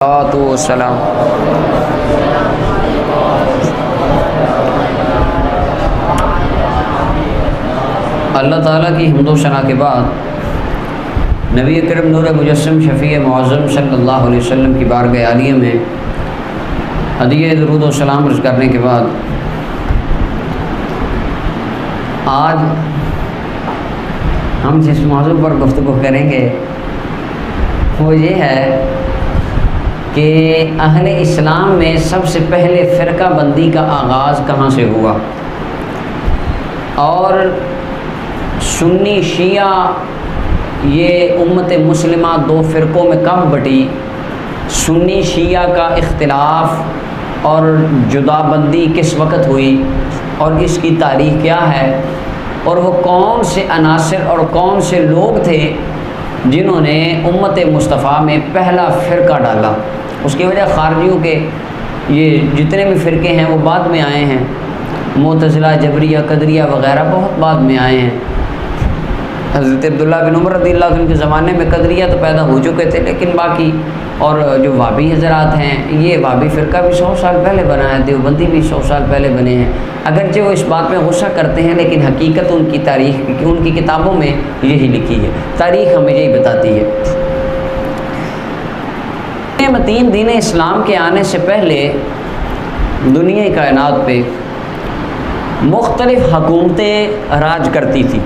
والسلام۔ اللہ تعالیٰ کی حمد و ثنا کے بعد نبی کریم نور مجسم شفیع معظم صلی اللہ علیہ وسلم کی بارگاہ عالیہ میں ہدیہ درود و سلام عرض کرنے کے بعد آج ہم جس موضوع پر گفتگو کریں گے وہ یہ ہے کہ اہل اسلام میں سب سے پہلے فرقہ بندی کا آغاز کہاں سے ہوا، اور سنی شیعہ یہ امت مسلمہ دو فرقوں میں کب بٹی، سنی شیعہ کا اختلاف اور جدا بندی کس وقت ہوئی، اور اس کی تاریخ کیا ہے، اور وہ کون سے عناصر اور کون سے لوگ تھے جنہوں نے امت مصطفیٰ میں پہلا فرقہ ڈالا۔ اس کی وجہ خارجیوں کے یہ جتنے بھی فرقے ہیں وہ بعد میں آئے ہیں، معتزلہ، جبریہ، قدریہ وغیرہ بہت بعد میں آئے ہیں۔ حضرت عبداللہ بن عمر رضی اللہ عنہ کے زمانے میں قدریہ تو پیدا ہو چکے تھے، لیکن باقی اور جو وہابی حضرات ہیں یہ وہابی فرقہ بھی 100 سال پہلے بنا ہے، دیوبندی بھی 100 سال پہلے بنے ہیں۔ اگرچہ وہ اس بات میں غصہ کرتے ہیں لیکن حقیقت ان کی تاریخ ان کی کتابوں میں یہی لکھی ہے، تاریخ ہمیں یہی بتاتی ہے۔ متین دین اسلام کے آنے سے پہلے دنیا کائنات پہ مختلف حکومتیں راج کرتی تھی،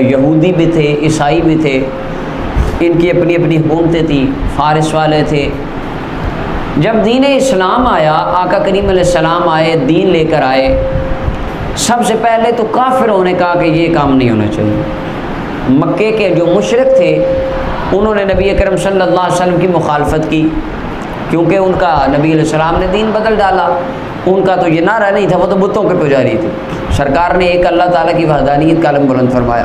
یہودی بھی تھے، عیسائی بھی تھے، ان کی اپنی اپنی حکومتیں تھیں، فارس والے تھے۔ جب دین اسلام آیا، آقا کریم علیہ السلام آئے، دین لے کر آئے، سب سے پہلے تو کافروں نے کہا کہ یہ کام نہیں ہونا چاہیے۔ مکے کے جو مشرک تھے انہوں نے نبی اکرم صلی اللہ علیہ وسلم کی مخالفت کی، کیونکہ ان کا نبی علیہ السلام نے دین بدل ڈالا۔ ان کا تو یہ نعرہ نہیں تھا، وہ تو بتوں کے پجاری تھے۔ سرکار نے ایک اللہ تعالیٰ کی وحدانیت کا علم بلند فرمایا۔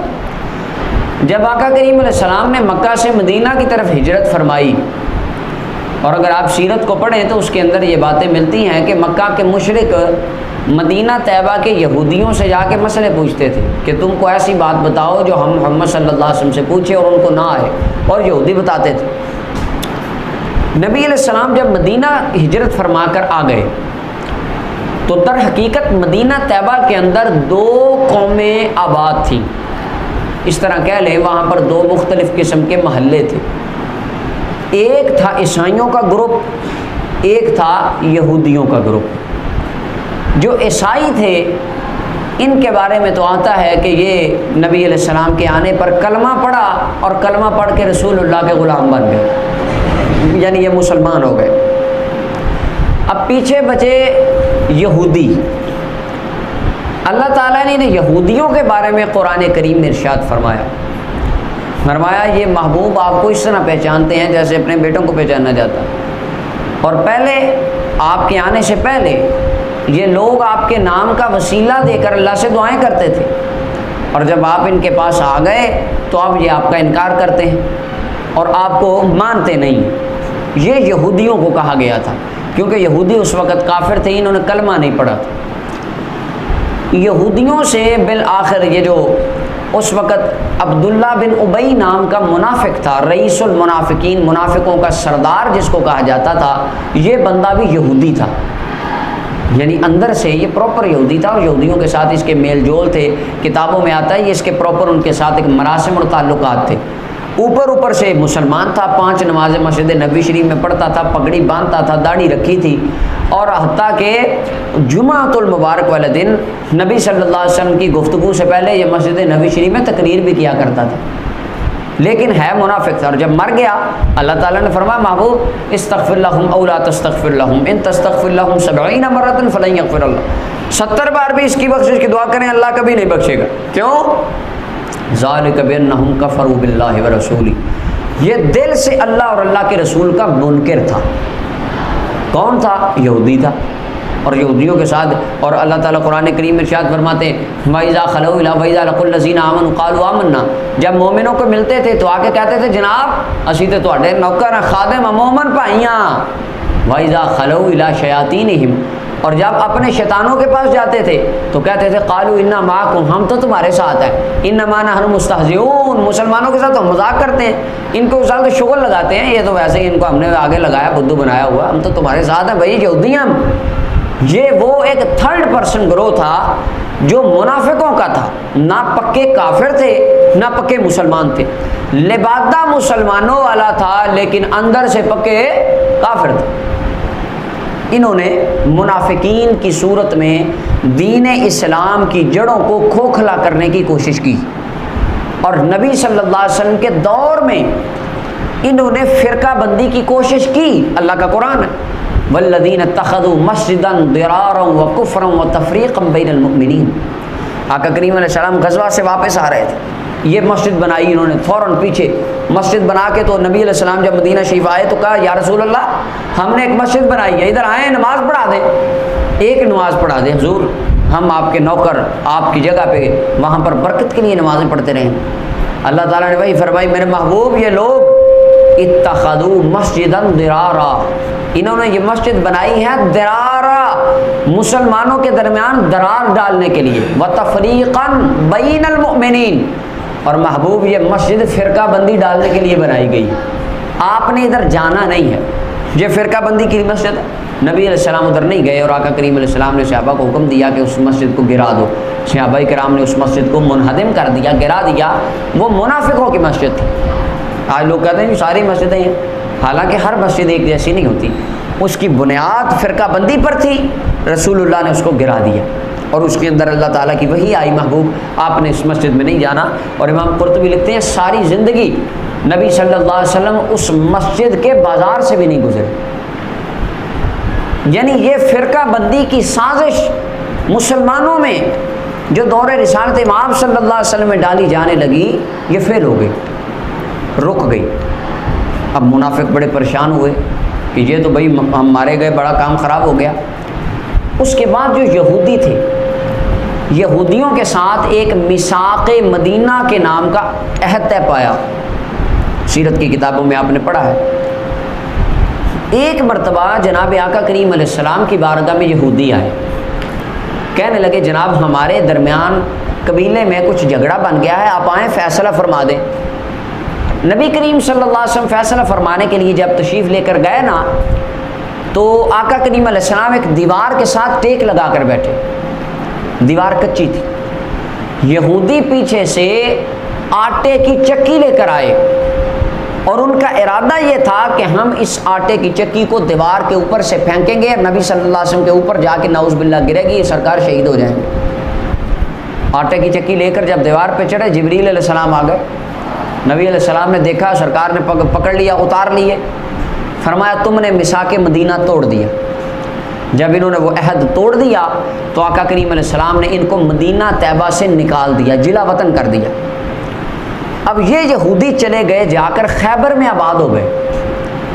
جب آقا کریم علیہ السلام نے مکہ سے مدینہ کی طرف ہجرت فرمائی، اور اگر آپ سیرت کو پڑھیں تو اس کے اندر یہ باتیں ملتی ہیں کہ مکہ کے مشرک مدینہ طیبہ کے یہودیوں سے جا کے مسئلے پوچھتے تھے کہ تم کو ایسی بات بتاؤ جو ہم محمد صلی اللہ علیہ وسلم سے پوچھے اور ان کو نہ آئے، اور یہودی بتاتے تھے۔ نبی علیہ السلام جب مدینہ ہجرت فرما کر آ گئے تو در حقیقت مدینہ طیبہ کے اندر دو قومیں آباد تھیں، اس طرح کہہ لیں وہاں پر دو مختلف قسم کے محلے تھے۔ ایک تھا عیسائیوں کا گروپ، ایک تھا یہودیوں کا گروپ۔ جو عیسائی تھے ان کے بارے میں تو آتا ہے کہ یہ نبی علیہ السلام کے آنے پر کلمہ پڑھا اور کلمہ پڑھ کے رسول اللہ کے غلام بن گئے، یعنی یہ مسلمان ہو گئے۔ اب پیچھے بچے یہودی۔ اللہ تعالیٰ نے یہودیوں کے بارے میں قرآن کریم میں ارشاد فرمایا یہ محبوب آپ کو اس طرح پہچانتے ہیں جیسے اپنے بیٹوں کو پہچانا جاتا ہے، اور پہلے آپ کے آنے سے پہلے یہ لوگ آپ کے نام کا وسیلہ دے کر اللہ سے دعائیں کرتے تھے، اور جب آپ ان کے پاس آ گئے تو اب یہ آپ کا انکار کرتے ہیں اور آپ کو مانتے نہیں۔ یہ یہودیوں کو کہا گیا تھا، کیونکہ یہودی اس وقت کافر تھے، انہوں نے کلمہ نہیں پڑھا تھا۔ یہودیوں سے بالآخر یہ جو اس وقت عبداللہ بن ابی نام کا منافق تھا، رئیس المنافقین، منافقوں کا سردار جس کو کہا جاتا تھا، یہ بندہ بھی یہودی تھا، یعنی اندر سے یہ پراپر یہودی تھا، اور یہودیوں کے ساتھ اس کے میل جول تھے۔ کتابوں میں آتا ہے یہ اس کے پراپر ان کے ساتھ ایک مراسم اور تعلقات تھے۔ اوپر سے مسلمان تھا، 5 نمازیں مسجد نبوی شریف میں پڑھتا تھا، پگڑی باندھتا تھا، داڑھی رکھی تھی، اور حتیٰ کہ جمعۃ المبارک والے دن نبی صلی اللہ علیہ وسلم کی گفتگو سے پہلے یہ مسجد نبوی شریف میں تقریر بھی کیا کرتا تھا، لیکن ہے منافق تھا۔ اور جب مر گیا اللہ تعالیٰ نے فرمایا محبوب استغفر لہم او لا تستغفر لہم ان تستغفر لہم 70 مرۃ فلن یغفر اللہ، 70 بار بھی اس کی بخشش کی دعا کریں اللہ کبھی نہیں بخشے گا۔ کیوں؟ ذالک بانہم کفروا باللہ ورسولہ، یہ دل سے اللہ اور اللہ کے رسول کا منکر تھا۔ کون تھا؟ یہودی تھا، اور یہودیوں کے ساتھ، اور اللہ تعالیٰ قرآن کریم میں ارشاد فرماتے ہیں وَإِذَا خَلَوْا إِلَىٰ وَإِذَا لَقُوا الَّذِينَ آمَنُوا قَالُوا آمَنَّا، جب مومنوں کو ملتے تھے تو آ کے کہتے تھے جناب اسی تے تواڈے نوکر خادم مومن بھائیاں۔ وَإِذَا خَلَوْا إِلَىٰ شَيَاطِینِہِمْ، اور جب اپنے شیطانوں کے پاس جاتے تھے تو کہتے تھے قالوا انا معکم، ہم تو تمہارے ساتھ ہیں، انما نحن مستہزئون، مسلمانوں کے ساتھ ہم مذاق کرتے ہیں، ان کو ساتھ تو شغل لگاتے ہیں، یہ تو ویسے ہی ان کو ہم نے آگے لگایا، بدھو بنایا ہوا، ہم تو تمہارے ساتھ ہیں بھائی یہودی ہیں ہم۔ یہ وہ ایک تھرڈ پرسن گروہ تھا جو منافقوں کا تھا، نہ پکے کافر تھے نہ پکے مسلمان تھے، لبادہ مسلمانوں والا تھا لیکن اندر سے پکے کافر تھے۔ انہوں نے منافقین کی صورت میں دین اسلام کی جڑوں کو کھوکھلا کرنے کی کوشش کی، اور نبی صلی اللہ علیہ وسلم کے دور میں انہوں نے فرقہ بندی کی کوشش کی۔ اللہ کا قرآن ہے والذین اتخذوا مسجدا ضرارا وکفرا وتفریقا بین المؤمنین۔ آقا کریم علیہ السلام غزوہ سے واپس آ رہے تھے، یہ مسجد بنائی انہوں نے، فوراً پیچھے مسجد بنا کے تو نبی علیہ السلام جب مدینہ شریف آئے تو کہا یا رسول اللہ ہم نے ایک مسجد بنائی ہے، ادھر آئیں نماز پڑھا دیں، ایک نماز پڑھا دیں حضور، ہم آپ کے نوکر آپ کی جگہ پہ وہاں پر برکت کے لیے نمازیں پڑھتے رہیں۔ اللہ تعالیٰ نے وہی فرمائی میرے محبوب یہ لوگ اتخذوا مسجدا ضرارا، انہوں نے یہ مسجد بنائی ہے درارا، مسلمانوں کے درمیان درار ڈالنے کے لیے، وتفریقا بین المؤمنین، اور محبوب یہ مسجد فرقہ بندی ڈالنے کے لیے بنائی گئی، آپ نے ادھر جانا نہیں ہے، یہ فرقہ بندی کی مسجد ہے۔ نبی علیہ السلام ادھر نہیں گئے اور آقا کریم علیہ السلام نے صحابہ کو حکم دیا کہ اس مسجد کو گرا دو، صحابہ کرام نے اس مسجد کو منہدم کر دیا، گرا دیا، وہ منافقوں کی مسجد تھی۔ آج لوگ کہتے ہیں کہ ساری مسجدیں ہیں، حالانکہ ہر مسجد ایک جیسی نہیں ہوتی، اس کی بنیاد فرقہ بندی پر تھی، رسول اللہ نے اس کو گرا دیا، اور اس کے اندر اللہ تعالیٰ کی وحی آئی محبوب آپ نے اس مسجد میں نہیں جانا۔ اور امام قرطبی لکھتے ہیں ساری زندگی نبی صلی اللہ علیہ وسلم اس مسجد کے بازار سے بھی نہیں گزرے، یعنی یہ فرقہ بندی کی سازش مسلمانوں میں جو دور رسالت امام صلی اللہ علیہ وسلم میں ڈالی جانے لگی یہ فیل ہو گئی، رک گئی۔ اب منافق بڑے پریشان ہوئے کہ یہ تو بھائی ہم مارے گئے، بڑا کام خراب ہو گیا۔ اس کے بعد جو یہودی تھے، یہودیوں کے ساتھ ایک میثاق مدینہ کے نام کا عہد طے پایا، سیرت کی کتابوں میں آپ نے پڑھا ہے۔ ایک مرتبہ جناب آقا کریم علیہ السلام کی بارگاہ میں یہودی آئے، کہنے لگے جناب ہمارے درمیان قبیلے میں کچھ جھگڑا بن گیا ہے، آپ آئیں فیصلہ فرما دیں۔ نبی کریم صلی اللہ علیہ وسلم فیصلہ فرمانے کے لیے جب تشریف لے کر گئے نا تو آقا کریم علیہ السلام ایک دیوار کے ساتھ ٹیک لگا کر بیٹھے، دیوار کچی تھی، یہودی پیچھے سے آٹے کی چکی لے کر آئے، اور ان کا ارادہ یہ تھا کہ ہم اس آٹے کی چکی کو دیوار کے اوپر سے پھینکیں گے اور نبی صلی اللہ علیہ وسلم کے اوپر جا کے نعوذ باللہ گرے گی، یہ سرکار شہید ہو جائیں گے۔ آٹے کی چکی لے کر جب دیوار پہ چڑھے جبریل علیہ السلام آ گئے، نبی علیہ السلام نے دیکھا سرکار نے پکڑ لیا، اتار لیے، فرمایا تم نے میثاق مدینہ توڑ دیا۔ جب انہوں نے وہ عہد توڑ دیا تو آقا کریم علیہ السلام نے ان کو مدینہ طیبہ سے نکال دیا، جلا وطن کر دیا۔ اب یہ یہودی چلے گئے جا کر خیبر میں آباد ہو گئے،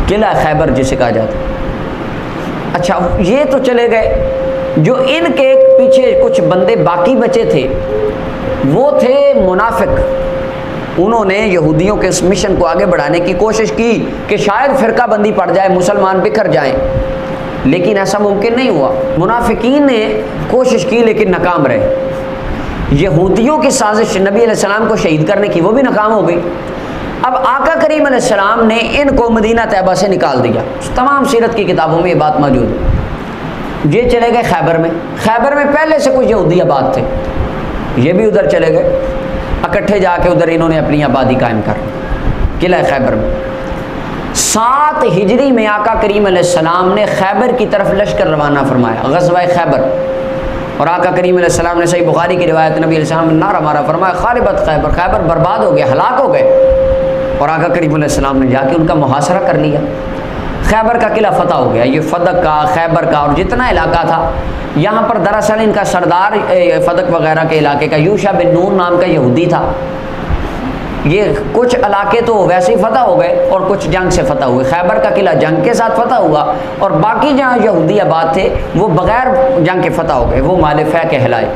قلعہ خیبر جسے کہا جاتا ہے۔ اچھا یہ تو چلے گئے، جو ان کے پیچھے کچھ بندے باقی بچے تھے وہ تھے منافق، انہوں نے یہودیوں کے اس مشن کو آگے بڑھانے کی کوشش کی کہ شاید فرقہ بندی پڑ جائے، مسلمان بکھر جائیں، لیکن ایسا ممکن نہیں ہوا۔ منافقین نے کوشش کی لیکن ناکام رہے۔ یہودیوں کی سازش نبی علیہ السلام کو شہید کرنے کی وہ بھی ناکام ہو گئی۔ اب آقا کریم علیہ السلام نے ان کو مدینہ طیبہ سے نکال دیا، تمام سیرت کی کتابوں میں یہ بات موجود ہے۔ یہ چلے گئے خیبر میں، خیبر میں پہلے سے کچھ یہودی آباد تھے، یہ بھی ادھر چلے گئے، اکٹھے جا کے ادھر انہوں نے اپنی آبادی قائم کر قلعہ خیبر میں۔ 7 ہجری میں آقا کریم علیہ السلام نے خیبر کی طرف لشکر روانہ فرمایا، غزوہ خیبر، اور آقا کریم علیہ السلام نے صحیح بخاری کی روایت نبی علیہ السلام نے نعرہ مارا، فرمایا خاربت خیبر، خیبر برباد ہو گیا، ہلاک ہو گئے، اور آقا کریم علیہ السلام نے جا کے ان کا محاصرہ کر لیا، خیبر کا قلعہ فتح ہو گیا۔ یہ فدق کا، خیبر کا اور جتنا علاقہ تھا، یہاں پر دراصل ان کا سردار فدق وغیرہ کے علاقے کا یوشع بن نون نام کا یہودی تھا۔ یہ کچھ علاقے تو ویسے ہی فتح ہو گئے اور کچھ جنگ سے فتح ہوئے، خیبر کا قلعہ جنگ کے ساتھ فتح ہوا، اور باقی جہاں یہودی آباد تھے وہ بغیر جنگ کے فتح ہو گئے، وہ مال فہ کہلائے۔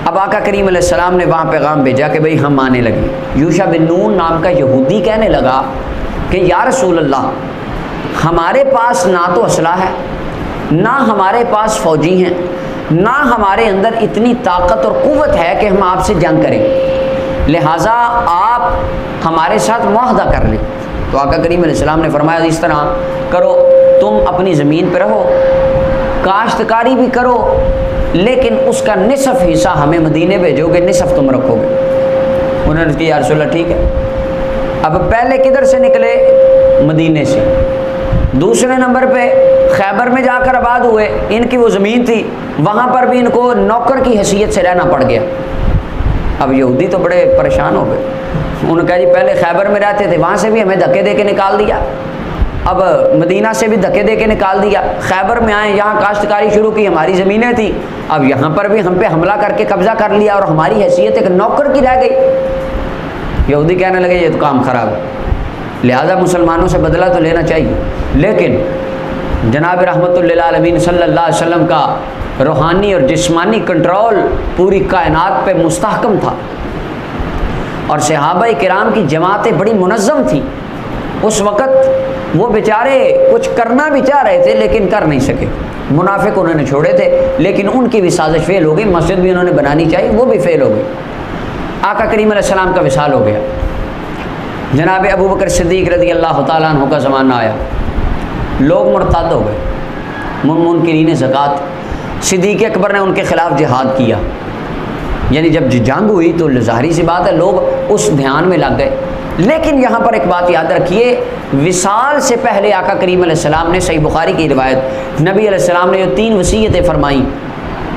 اب آقا کریم علیہ السلام نے وہاں پیغام بھیجا کہ بھئی ہم آنے لگے۔ یوشع بن نون نام کا یہودی کہنے لگا کہ یا رسول اللہ، ہمارے پاس نہ تو اسلحہ ہے نہ ہمارے پاس فوجی ہیں، نہ ہمارے اندر اتنی طاقت اور قوت ہے کہ ہم آپ سے جنگ کریں، لہٰذا آپ ہمارے ساتھ معاہدہ کر لیں۔ تو آقا کریم علیہ السلام نے فرمایا اس طرح کرو، تم اپنی زمین پہ رہو، کاشتکاری بھی کرو، لیکن اس کا نصف حصہ ہمیں مدینے بھیجو گے، نصف تم رکھو گے۔ انہوں نے کہا یا رسول اللہ ٹھیک ہے۔ اب پہلے کدھر سے نکلے؟ مدینے سے۔ دوسرے نمبر پہ خیبر میں جا کر آباد ہوئے، ان کی وہ زمین تھی، وہاں پر بھی ان کو نوکر کی حیثیت سے رہنا پڑ گیا۔ اب یہودی تو بڑے پریشان ہو گئے، انہوں نے کہا جی پہلے خیبر میں رہتے تھے، وہاں سے بھی ہمیں دھکے دے کے نکال دیا، اب مدینہ سے بھی دھکے دے کے نکال دیا، خیبر میں آئے، یہاں کاشتکاری شروع کی، ہماری زمینیں تھیں، اب یہاں پر بھی ہم پہ حملہ کر کے قبضہ کر لیا اور ہماری حیثیت ایک نوکر کی رہ گئی۔ یہودی کہنے لگے یہ تو کام خراب ہے، لہذا مسلمانوں سے بدلہ تو لینا چاہیے، لیکن جناب رحمت للعالمین صلی اللہ علیہ وسلم کا روحانی اور جسمانی کنٹرول پوری کائنات پہ مستحکم تھا، اور صحابہ کرام کی جماعتیں بڑی منظم تھیں۔ اس وقت وہ بیچارے کچھ کرنا بھی چاہ رہے تھے لیکن کر نہیں سکے، منافق انہوں نے چھوڑے تھے، لیکن ان کی بھی سازش فیل ہو گئی، مسجد بھی انہوں نے بنانی چاہیے، وہ بھی فیل ہو گئی۔ آقا کریم علیہ السلام کا وصال ہو گیا، جناب ابو بکر صدیق رضی اللہ تعالیٰ عنہ کا زمانہ آیا، لوگ مرتد ہو گئے، منکرین زکوٰۃ۔ صدیق اکبر نے ان کے خلاف جہاد کیا، یعنی جب جنگ ہوئی تو ظاہری سی بات ہے لوگ اس دھیان میں لگ گئے۔ لیکن یہاں پر ایک بات یاد رکھیے، وصال سے پہلے آقا کریم علیہ السلام نے، صحیح بخاری کی روایت، نبی علیہ السلام نے جو 3 وصیتیں فرمائیں،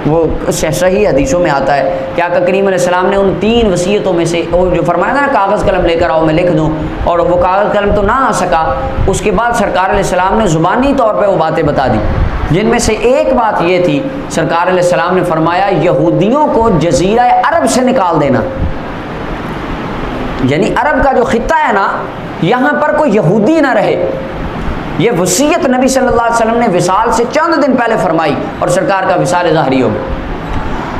وہ صحیح حدیثوں میں آتا ہے کہ آقا کریم علیہ السلام نے ان 3 وصیتوں میں سے وہ جو فرمایا تھا نا کاغذ قلم لے کر آؤ میں لکھ دوں، اور وہ کاغذ قلم تو نہ آ سکا، اس کے بعد سرکار علیہ السلام نے زبانی طور پہ وہ باتیں بتا دی، جن میں سے ایک بات یہ تھی، سرکار علیہ السلام نے فرمایا یہودیوں کو جزیرہ عرب سے نکال دینا، یعنی عرب کا جو خطہ ہے نا، یہاں پر کوئی یہودی نہ رہے۔ یہ وصیت نبی صلی اللہ علیہ وسلم نے وصال سے چند دن پہلے فرمائی، اور سرکار کا وصال ظاہری ہو گیا۔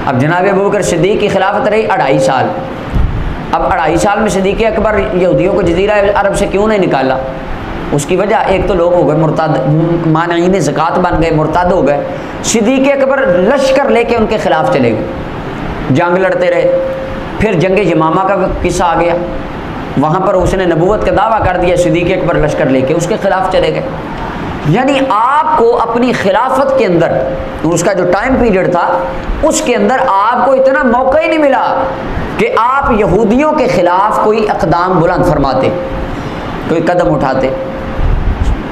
اب جناب ابوبکر صدیق کی خلافت رہی 2.5 سال۔ اب 2.5 سال میں صدیق اکبر یہودیوں کو جزیرہ عرب سے کیوں نہیں نکالا؟ اس کی وجہ ایک تو لوگ ہو گئے مرتد، مانعین زکوٰۃ بن گئے، مرتد ہو گئے۔ صدیق اکبر لشکر لے کے ان کے خلاف چلے گئے، جنگ لڑتے رہے۔ پھر جنگ یمامہ کا قصہ آ گیا، وہاں پر اس نے نبوت کا دعویٰ کر دیا، صدیق اکبر لشکر لے کے اس کے خلاف چلے گئے۔ یعنی آپ کو اپنی خلافت کے اندر، اس کا جو ٹائم پیریڈ تھا اس کے اندر آپ کو اتنا موقع ہی نہیں ملا کہ آپ یہودیوں کے خلاف کوئی اقدام بلند فرماتے، کوئی قدم اٹھاتے۔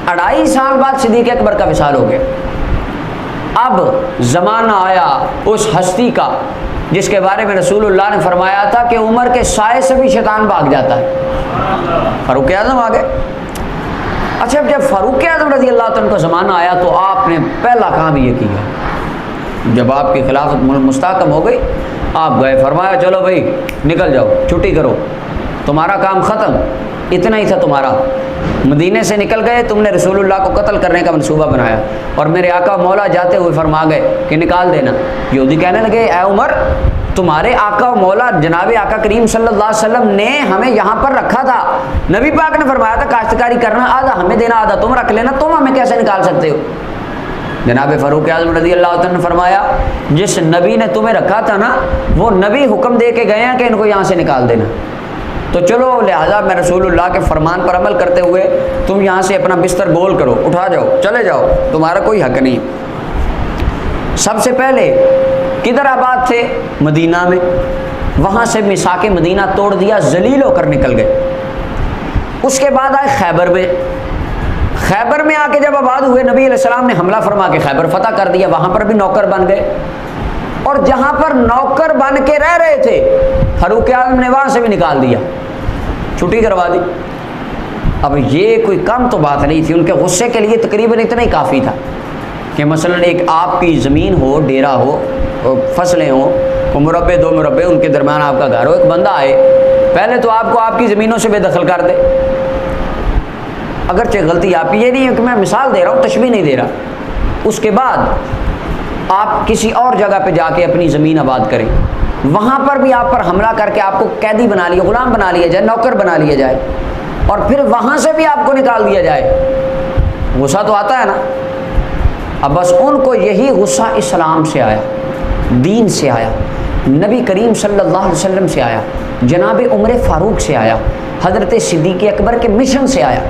2.5 سال بعد صدیق اکبر کا وصال ہو گیا۔ اب زمانہ آیا اس ہستی کا جس کے بارے میں رسول اللہ نے فرمایا تھا کہ عمر کے سائے سے بھی شیطان بھاگ جاتا ہے، فاروق اعظم آ گئے۔ اچھا جب فاروق اعظم رضی اللہ عنہ کا زمانہ آیا تو آپ نے پہلا کام یہ کیا، جب آپ کی خلافت مستحکم ہو گئی آپ گئے، فرمایا چلو بھائی نکل جاؤ، چھٹی کرو، تمہارا کام ختم، اتنا ہی تھا تمہارا۔ مدینے سے نکل گئے، تم نے رسول اللہ کو قتل کرنے کا منصوبہ بنایا، اور میرے آقا مولا جاتے ہوئے فرما گئے کہ نکال دینا۔ یہودی کہنے لگے اے عمر، تمہارے آقا و مولا جناب آقا کریم صلی اللہ علیہ وسلم نے ہمیں یہاں پر رکھا تھا، نبی پاک نے فرمایا تھا کاشتکاری کرنا آدھا ہمیں دینا آدھا تم رکھ لینا، تم ہمیں کیسے نکال سکتے ہو؟ جناب فاروق اعظم رضی اللہ عنہ نے فرمایا جس نبی نے تمہیں رکھا تھا نا وہ نبی حکم دے کے گئے ہیں کہ ان کو یہاں سے نکال دینا، تو چلو لہٰذا میں رسول اللہ کے فرمان پر عمل کرتے ہوئے تم یہاں سے اپنا بستر گول کرو، اٹھا جاؤ، چلے جاؤ، تمہارا کوئی حق نہیں۔ سب سے پہلے کدھر آباد تھے؟ مدینہ میں، وہاں سے میثاق مدینہ توڑ دیا، ذلیل ہو کر نکل گئے۔ اس کے بعد آئے خیبر میں، خیبر میں آ کے جب آباد ہوئے نبی علیہ السلام نے حملہ فرما کے خیبر فتح کر دیا، وہاں پر بھی نوکر بن گئے، اور جہاں پر نوکر بن کے رہ رہے تھے فاروق اعظم نے وہاں سے بھی نکال دیا، چھٹی کروا دی۔ اب یہ کوئی کم تو بات نہیں تھی، ان کے غصے کے لیے تقریباً اتنا ہی کافی تھا کہ مثلا ایک آپ کی زمین ہو، ڈیرا ہو، فصلیں ہوں، مربع 2 مربع ان کے درمیان آپ کا گھر ہو، ایک بندہ آئے پہلے تو آپ کو آپ کی زمینوں سے بے دخل کر دے، اگرچہ غلطی آپ کی، یہ نہیں ہے کہ میں مثال دے رہا ہوں، تشبیہ نہیں دے رہا، اس کے بعد آپ کسی اور جگہ پہ جا کے اپنی زمین آباد کریں، وہاں پر بھی آپ پر حملہ کر کے آپ کو قیدی بنا لیا، غلام بنا لیا جائے، نوکر بنا لیا جائے، اور پھر وہاں سے بھی آپ کو نکال دیا جائے، غصہ تو آتا ہے نا۔ اب بس ان کو یہی غصہ اسلام سے آیا، دین سے آیا، نبی کریم صلی اللہ علیہ وسلم سے آیا، جناب عمر فاروق سے آیا، حضرت صدیق اکبر کے مشن سے آیا۔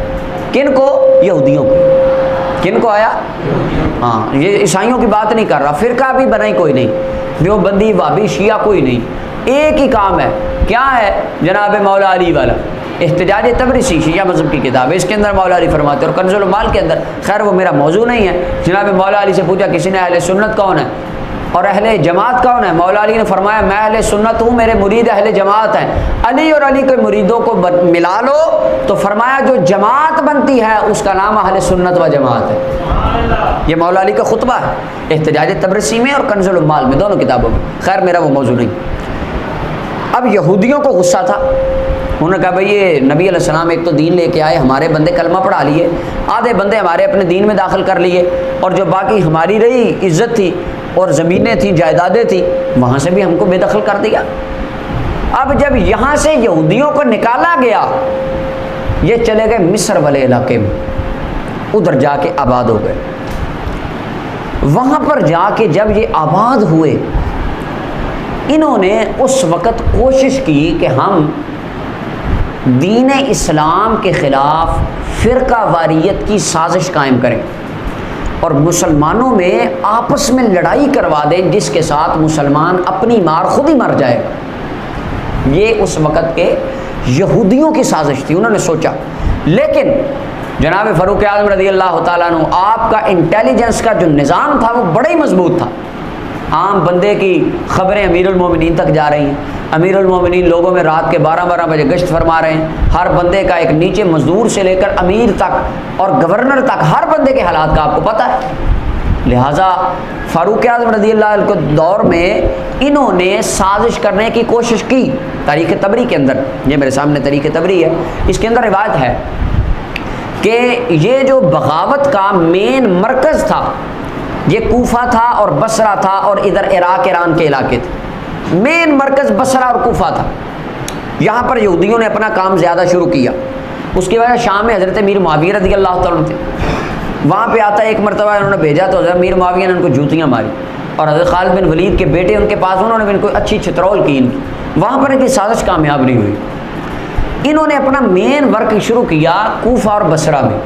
کن کو؟ یہودیوں کو۔ کن کو آیا؟ ہاں، یہ عیسائیوں کی بات نہیں کر رہا، فرقہ بھی بنائی کوئی نہیں، دیوبندی وہابی شیعہ کوئی نہیں، ایک ہی کام ہے، کیا ہے؟ جناب مولا علی والا احتجاج تبرسی، شیعہ مذہب کی کتاب ہے، اس کے اندر مولا علی فرماتے ہیں، اور کنز المال کے اندر، خیر وہ میرا موضوع نہیں ہے، جناب مولا علی سے پوچھا کسی نے اہل سنت کون ہے اور اہل جماعت کون ہے؟ مولا علی نے فرمایا میں اہل سنت ہوں، میرے مرید اہل جماعت ہیں۔ علی اور علی کے مریدوں کو ملا لو تو فرمایا جو جماعت بنتی ہے اس کا نام اہل سنت و جماعت ہے۔ یہ مولا علی کا خطبہ ہے احتجاج تبرسی میں اور کنز المال میں، دونوں کتابوں میں، خیر میرا وہ موضوع نہیں۔ اب یہودیوں کو غصہ تھا، انہوں نے کہا بھئی یہ نبی علیہ السلام ایک تو دین لے کے آئے، ہمارے بندے کلمہ پڑھا لیے، آدھے بندے ہمارے اپنے دین میں داخل کر لیے، اور جو باقی ہماری رہی عزت تھی اور زمینیں تھیں، جائیدادیں تھیں، وہاں سے بھی ہم کو بے دخل کر دیا۔ اب جب یہاں سے یہودیوں کو نکالا گیا، یہ چلے گئے مصر والے علاقے میں، ادھر جا کے آباد ہو گئے۔ وہاں پر جا کے جب یہ آباد ہوئے، انہوں نے اس وقت کوشش کی کہ ہم دین اسلام کے خلاف فرقہ واریت کی سازش قائم کریں اور مسلمانوں میں آپس میں لڑائی کروا دیں جس کے ساتھ مسلمان اپنی مار خود ہی مر جائے گا۔ یہ اس وقت کے یہودیوں کی سازش تھی، انہوں نے سوچا۔ لیکن جناب فاروق اعظم رضی اللہ تعالیٰ عنہ، آپ کا انٹیلیجنس کا جو نظام تھا وہ بڑا ہی مضبوط تھا۔ عام بندے کی خبریں امیر المومنین تک جا رہی ہیں، امیر المومنین لوگوں میں رات کے 12 بجے گشت فرما رہے ہیں، ہر بندے کا ایک نیچے مزدور سے لے کر امیر تک اور گورنر تک ہر بندے کے حالات کا آپ کو پتہ ہے۔ لہٰذا فاروق اعظم رضی اللہ عنہ کے دور میں انہوں نے سازش کرنے کی کوشش کی۔ تاریخ طبری کے اندر، یہ میرے سامنے تاریخ طبری ہے، اس کے اندر روایت ہے کہ یہ جو بغاوت کا مین مرکز تھا یہ کوفہ تھا اور بصرہ تھا، اور ادھر عراق ایران کے علاقے تھے، مین مرکز بصرہ اور کوفہ تھا۔ یہاں پر یہودیوں نے اپنا کام زیادہ شروع کیا۔ اس کی وجہ شام میں حضرت امیر معاویہ رضی اللہ تعالیٰ عنہ تھے، وہاں پہ آتا ہے ایک مرتبہ انہوں نے بھیجا تو حضرت امیر معاویہ نے ان کو جوتیاں ماری، اور حضرت خالد بن ولید کے بیٹے ان کے پاس، انہوں نے ان کو اچھی چھترول کی ان کی، وہاں پر ان کی سازش کامیاب نہیں ہوئی۔ انہوں نے اپنا مین ورک شروع کیا کوفہ اور بصرہ میں،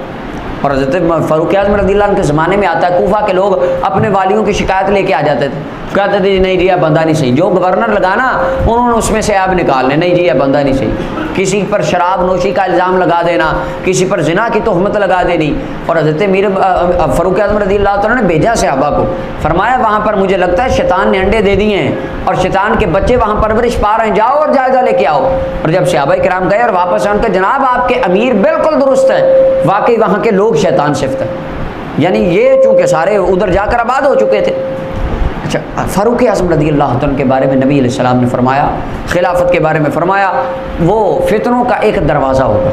اور حضرت فاروق اعظم رضی اللہ عنہ کے زمانے میں آتا ہے کوفہ کے لوگ اپنے والیوں کی شکایت لے کے آ جاتے تھے، کہتے تھے جی نہیں جی یہ بندہ نہیں صحیح، جو گورنر لگانا انہوں نے اس میں سے عیب نکالنے، نہیں جی یہ بندہ نہیں صحیح، کسی پر شراب نوشی کا الزام لگا دینا، کسی پر زنا کی تہمت لگا دینی۔ اور حضرت فاروق اعظم رضی اللہ تعالیٰ نے بھیجا صحابہ کو، فرمایا وہاں پر مجھے لگتا ہے شیطان نے انڈے دے دیے ہیں اور شیطان کے بچے وہاں پرورش پا رہے ہیں، جاؤ اور جائزہ لے کے آؤ۔ اور جب صحابہ کرام گئے اور واپس آن کے جناب آپ کے امیر بالکل درست ہیں، واقعی وہاں کے لوگ شیطان صفت ہیں، یعنی یہ چونکہ سارے ادھر جا کر آباد ہو چکے تھے۔ اچھا، فاروق اعظم رضی اللہ عنہ کے بارے میں نبی علیہ السلام نے فرمایا، خلافت کے بارے میں فرمایا، وہ فتنوں کا ایک دروازہ ہوگا،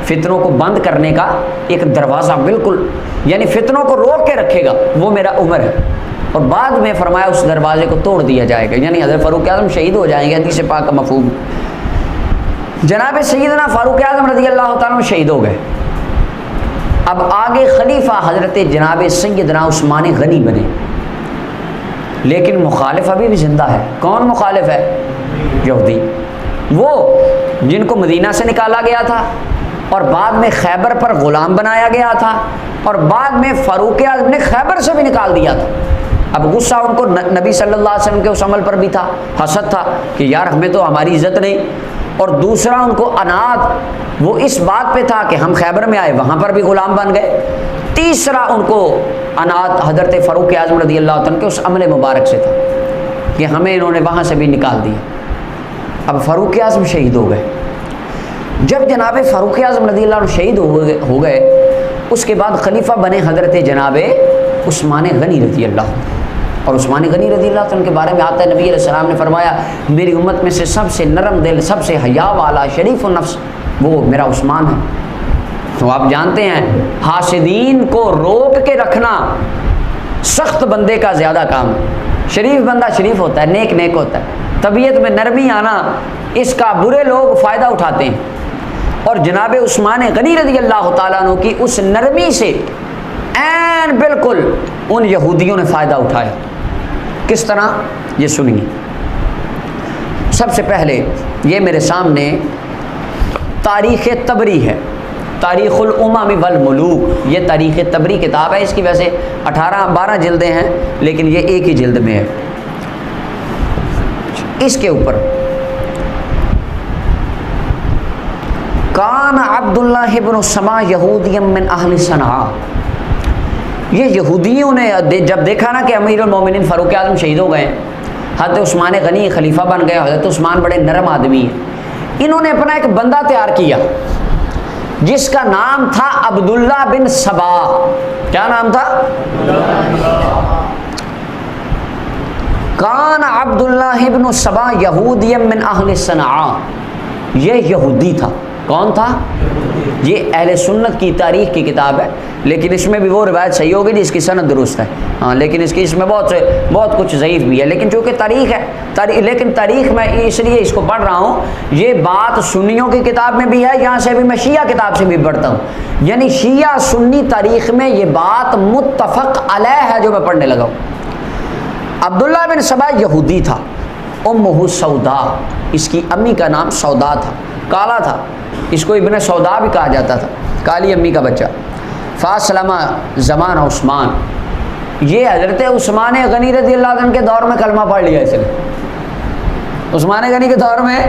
فتنوں کو بند کرنے کا ایک دروازہ، بالکل یعنی فتنوں کو روک کے رکھے گا، وہ میرا عمر ہے، اور بعد میں فرمایا اس دروازے کو توڑ دیا جائے گا، یعنی حضرت فاروق اعظم شہید ہو جائیں گے، حدیث پاک کا مفہوم۔ جناب سیدنا فاروق اعظم رضی اللہ تعالیٰ شہید ہو گئے۔ اب آگے خلیفہ حضرت جناب سیدنا عثمان غنی بنے، لیکن مخالف ابھی بھی زندہ ہے۔ کون مخالف ہے؟ یہودی، وہ جن کو مدینہ سے نکالا گیا تھا اور بعد میں خیبر پر غلام بنایا گیا تھا، اور بعد میں فاروق اعظم نے خیبر سے بھی نکال دیا تھا۔ اب غصہ ان کو نبی صلی اللہ علیہ وسلم کے اس عمل پر بھی تھا، حسد تھا کہ یار ہمیں تو ہماری عزت نہیں، اور دوسرا ان کو اناد وہ اس بات پہ تھا کہ ہم خیبر میں آئے وہاں پر بھی غلام بن گئے، تیسرا ان کو اناد حضرت فاروق اعظم رضی اللہ عنہ کے اس عمل مبارک سے تھا کہ ہمیں انہوں نے وہاں سے بھی نکال دیا۔ اب فاروق اعظم شہید ہو گئے۔ جب جناب فاروق اعظم رضی اللہ عنہ شہید ہو گئے، اس کے بعد خلیفہ بنے حضرت جناب عثمان غنی رضی اللہ عنہ، اور عثمان غنی رضی اللہ عنہ کے بارے میں آتا ہے نبی علیہ السلام نے فرمایا میری امت میں سے سب سے نرم دل، سب سے حیا والا، شریف النفس وہ میرا عثمان ہے۔ تو آپ جانتے ہیں حاسدین کو روک کے رکھنا سخت بندے کا زیادہ کام ہے۔ شریف بندہ شریف ہوتا ہے، نیک نیک ہوتا ہے، طبیعت میں نرمی آنا اس کا برے لوگ فائدہ اٹھاتے ہیں، اور جناب عثمان غنی رضی اللہ تعالیٰ عنہ کی اس نرمی سے عین بالکل ان یہودیوں نے فائدہ اٹھایا. کس طرح؟ یہ سنیے. سب سے پہلے یہ میرے سامنے تاریخ طبری ہے، تاریخ الامم والملوک، یہ تاریخ طبری کتاب ہے. اس کی ویسے 12 جلدیں ہیں لیکن یہ ایک ہی جلد میں ہے. اس کے اوپر کان عبداللہ ابن السما یہودی من اہل صنعاء. یہ یہودیوں نے جب دیکھا نا کہ امیر المومنین فاروق اعظم شہید ہو گئے، حضرت عثمان غنی خلیفہ بن گئے، حضرت عثمان بڑے نرم آدمی ہیں، انہوں نے اپنا ایک بندہ تیار کیا جس کا نام تھا عبداللہ بن سبا. کیا نام تھا؟ کان عبداللہ ابن سبا یہودی من اہل صنعاء. یہ یہودی تھا. کون تھا؟ یہ اہل سنت کی تاریخ کی کتاب ہے، لیکن اس میں بھی وہ روایت صحیح ہوگی جس کی سند درست ہے، ہاں، لیکن اس میں بہت کچھ ضعیف بھی ہے. لیکن چونکہ تاریخ ہے، لیکن تاریخ میں اس لیے اس کو پڑھ رہا ہوں. یہ بات سنیوں کی کتاب میں بھی ہے، یہاں سے بھی میں شیعہ کتاب سے بھی پڑھتا ہوں. یعنی شیعہ سنی تاریخ میں یہ بات متفق علیہ ہے جو میں پڑھنے لگا ہوں. عبداللہ بن سبا یہودی تھا. امہ سودا، اس کی امی کا نام سودا تھا، کالا تھا، اس کو ابن سودا بھی کہا جاتا تھا، کالی امی کا بچہ. فاسلم زمان عثمان، یہ حضرت عثمان غنی رضی اللہ عنہ کے دور میں کلمہ پڑھ لیا اس نے. عثمان غنی کے دور میں،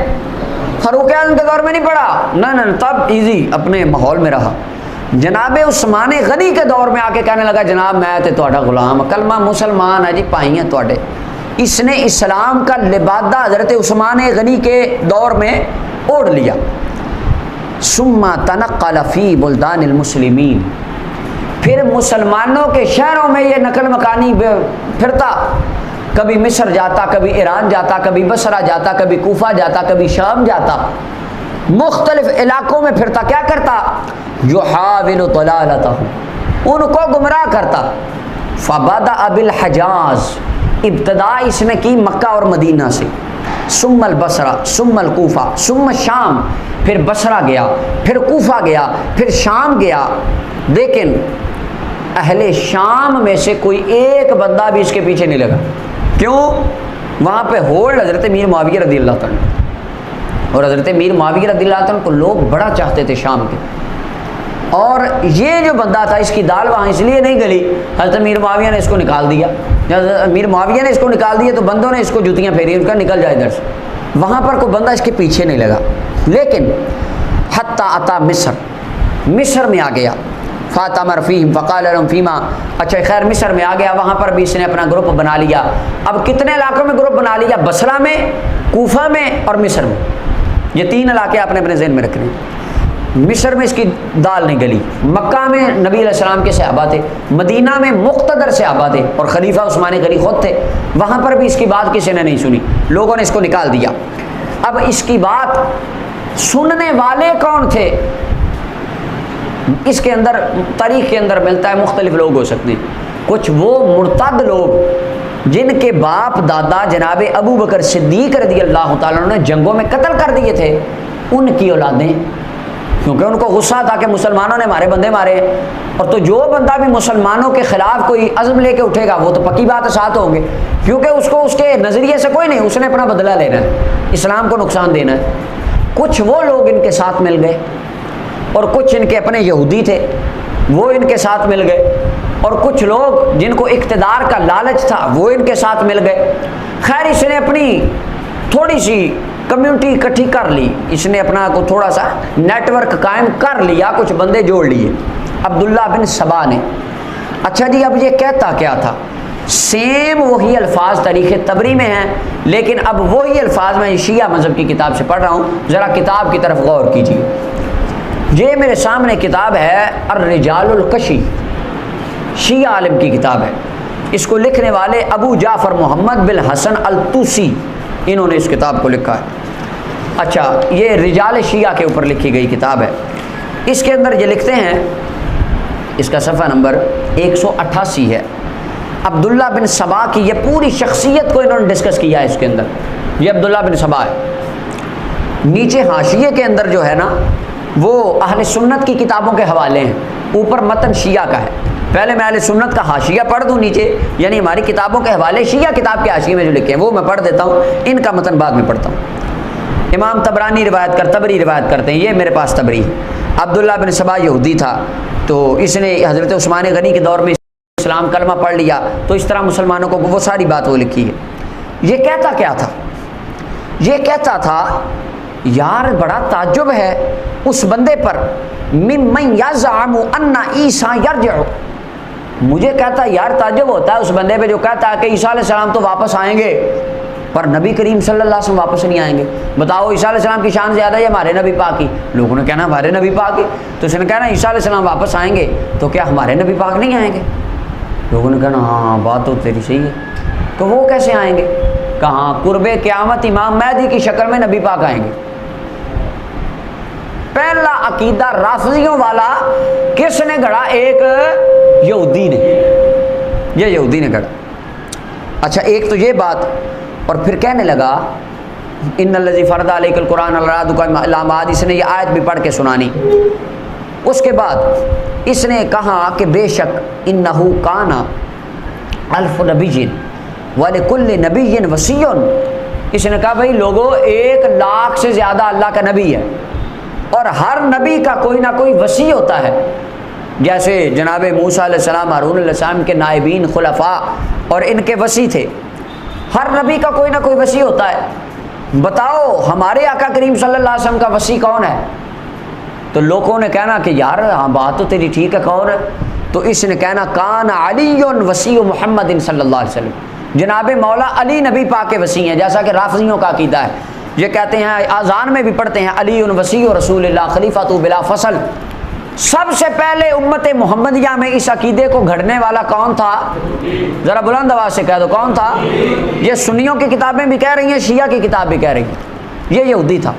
فاروق اعظم کے دور میں نہیں پڑھا، نہ تب ایزی اپنے ماحول میں رہا. جناب عثمان غنی کے دور میں آ کے کہنے لگا جناب میں تے تہاڈا غلام، کلمہ مسلمان ہے جی، پائی ہیں تواڈے. اس نے اسلام کا لبادہ حضرت عثمان غنی کے دور میں اوڑھ لیا. ثم تنقل فی بلدان المسلمین، پھر مسلمانوں کے شہروں میں یہ نقل مکانی پھرتا. کبھی مصر جاتا، کبھی ایران جاتا، کبھی بصرہ جاتا، کبھی کوفہ جاتا، کبھی شام جاتا، مختلف علاقوں میں پھرتا. کیا کرتا؟ یحاول ضلالتہ، ان کو گمراہ کرتا. فبدأ بالحجاز، ابتدا اس نے کی مکہ اور مدینہ سے. ثم البصرہ، ثم الکوفہ، ثم شام، پھر بصرہ گیا، پھر کوفہ گیا، پھر شام گیا. لیکن اہل شام میں سے کوئی ایک بندہ بھی اس کے پیچھے نہیں لگا. کیوں؟ وہاں پہ ہولڈ حضرت میر معاویہ رضی اللہ عنہ، اور حضرت میر معاویہ رضی اللہ عنہ کو لوگ بڑا چاہتے تھے شام کے. اور یہ جو بندہ تھا اس کی دال وہاں اس لیے نہیں گلی، حضرت میر معاویہ نے اس کو نکال دیا. جب میر معاویہ نے اس کو نکال دیا تو بندوں نے اس کو جوتیاں پھیری، اس کا نکل جائے ادھر سے. وہاں پر کوئی بندہ اس کے پیچھے نہیں لگا. لیکن حتی اتا مصر، مصر میں آ گیا. فاتمر فیہم فقال لهم فیما، اچھا خیر مصر میں آ گیا، وہاں پر بھی اس نے اپنا گروپ بنا لیا. اب کتنے علاقوں میں گروپ بنا لیا؟ بصرہ میں، کوفہ میں اور مصر میں. یہ 3 علاقے آپ نے اپنے ذہن میں رکھنے ہیں. مصر میں اس کی دال نہیں گلی، مکہ میں نبی علیہ السلام کے صحابہ تھے، مدینہ میں مقتدر صحابہ تھے اور خلیفہ عثمان غنی خود تھے. وہاں پر بھی اس کی بات کسی نے نہیں سنی، لوگوں نے اس کو نکال دیا. اب اس کی بات سننے والے کون تھے؟ اس کے اندر تاریخ کے اندر ملتا ہے مختلف لوگ ہو سکتے ہیں. کچھ وہ مرتد لوگ جن کے باپ دادا جناب ابو بکر صدیق رضی اللہ تعالیٰ عنہ نے جنگوں میں قتل کر دیے تھے، ان کی اولادیں، کیونکہ ان کو غصہ تھا کہ مسلمانوں نے ہمارے بندے مارے. اور تو جو بندہ بھی مسلمانوں کے خلاف کوئی عزم لے کے اٹھے گا وہ تو پکی بات ہے ساتھ ہوں گے، کیونکہ اس کو اس کے نظریے سے کوئی نہیں، اس نے اپنا بدلہ لینا ہے، اسلام کو نقصان دینا ہے. کچھ وہ لوگ ان کے ساتھ مل گئے اور کچھ ان کے اپنے یہودی تھے وہ ان کے ساتھ مل گئے، اور کچھ لوگ جن کو اقتدار کا لالچ تھا وہ ان کے ساتھ مل گئے. خیر اس نے اپنی تھوڑی سی کمیونٹی اکٹھی کر لی، اس نے اپنا کو تھوڑا سا نیٹ ورک قائم کر لیا، کچھ بندے جوڑ لیے عبداللہ بن سبا نے. اچھا جی، اب یہ کہتا کیا تھا؟ سیم وہی الفاظ تاریخ طبری میں ہیں، لیکن اب وہی الفاظ میں شیعہ مذہب کی کتاب سے پڑھ رہا ہوں. ذرا کتاب کی طرف غور کیجیے. یہ میرے سامنے کتاب ہے الرجال الکشی، شیعہ عالم کی کتاب ہے. اس کو لکھنے والے ابو جعفر محمد بن حسن الطوسی، انہوں نے اس کتاب کو لکھا ہے. اچھا، یہ رجال شیعہ کے اوپر لکھی گئی کتاب ہے. اس کے اندر یہ لکھتے ہیں، اس کا صفحہ نمبر 188 ہے. عبداللہ بن سبا کی یہ پوری شخصیت کو انہوں نے ڈسکس کیا ہے اس کے اندر. یہ عبداللہ بن سبا ہے. نیچے حاشیے کے اندر جو ہے نا وہ اہل سنت کی کتابوں کے حوالے ہیں، اوپر متن شیعہ کا ہے. پہلے میں اہل سنت کا حاشیہ پڑھ دوں نیچے، یعنی ہماری کتابوں کے حوالے شیعہ کتاب کے حاشیے میں جو لکھے ہیں وہ میں پڑھ دیتا ہوں، ان کا متن بعد میں پڑھتا ہوں۔ امام تبری روایت کرتے ہیں، یہ میرے پاس تبری ہے۔ عبداللہ بن سبا یہودی تھا، تو اس نے حضرت عثمان غنی کے دور میں اسلام کلمہ پڑھ لیا، تو اس طرح مسلمانوں کو وہ ساری بات وہ لکھی ہے۔ یہ کہتا کیا تھا؟ یہ کہتا تھا یار بڑا تعجب ہے اس بندے پر، ممن یزعم ان عیسیٰ یرجع، مجھے کہتا یار تعجب ہوتا ہے اس بندے پہ جو کہتا ہے کہ عیسیٰ علیہ السلام تو واپس آئیں گے، پر نبی کریم صلی اللہ علیہ وسلم واپس نہیں آئیں گے۔ بتاؤ عیسیٰ علیہ السلام کی شان زیادہ ہے ہمارے نبی پاک کی؟ لوگوں نے کہنا ہمارے نبی پاک کی، تو اس نے کہنا عیسیٰ علیہ السلام واپس آئیں گے تو کیا ہمارے نبی پاک نہیں آئیں گے؟ لوگوں نے کہنا ہاں بات تو تیری صحیح ہے، تو وہ کیسے آئیں گے؟ کہاں قرب قیامت امام مہدی کی شکل میں نبی پاک آئیں گے۔ پہلا عقیدہ رافضیوں والا کس نے گھڑا؟ ایک یہودی نے، یہ یہودی نے گھڑا۔ اچھا ایک تو یہ بات، اور پھر کہنے لگا ان الذی فرض علیک القرآن لرادک الی معاد، اس نے یہ آیت بھی پڑھ کے سنانی۔ اس کے بعد اس نے کہا کہ بے شک انہ کان الف نبی ولکل نبی وصی، اس نے کہا بھائی لوگوں 1,00,000 سے زیادہ اللہ کا نبی ہے، اور ہر نبی کا کوئی نہ کوئی وصی ہوتا ہے، جیسے جناب موسیٰ علیہ السلام، ہارون علیہ السلام کے نائبین خلفاء اور ان کے وصی تھے، ہر نبی کا کوئی نہ کوئی وصی ہوتا ہے۔ بتاؤ ہمارے آقا کریم صلی اللہ علیہ وسلم کا وصی کون ہے؟ تو لوگوں نے کہنا کہ یار ہاں بات تو تیری ٹھیک ہے، کون ہے؟ تو اس نے کہنا کان علی وصی محمد صلی اللہ علیہ وسلم، جناب مولا علی نبی پاک کے وصی ہیں، جیسا کہ رافضیوں کا عقیدہ ہے۔ یہ کہتے ہیں اذان میں بھی پڑھتے ہیں علی وصی رسول اللہ خلیفۃ بلا فصل۔ سب سے پہلے امت محمدیہ میں اس عقیدے کو گھڑنے والا کون تھا؟ ذرا بلند آواز سے کہہ دو کون تھا؟ یہ سنیوں کی کتابیں بھی کہہ رہی ہیں، شیعہ کی کتاب بھی کہہ رہی ہیں، یہ یہودی تھا۔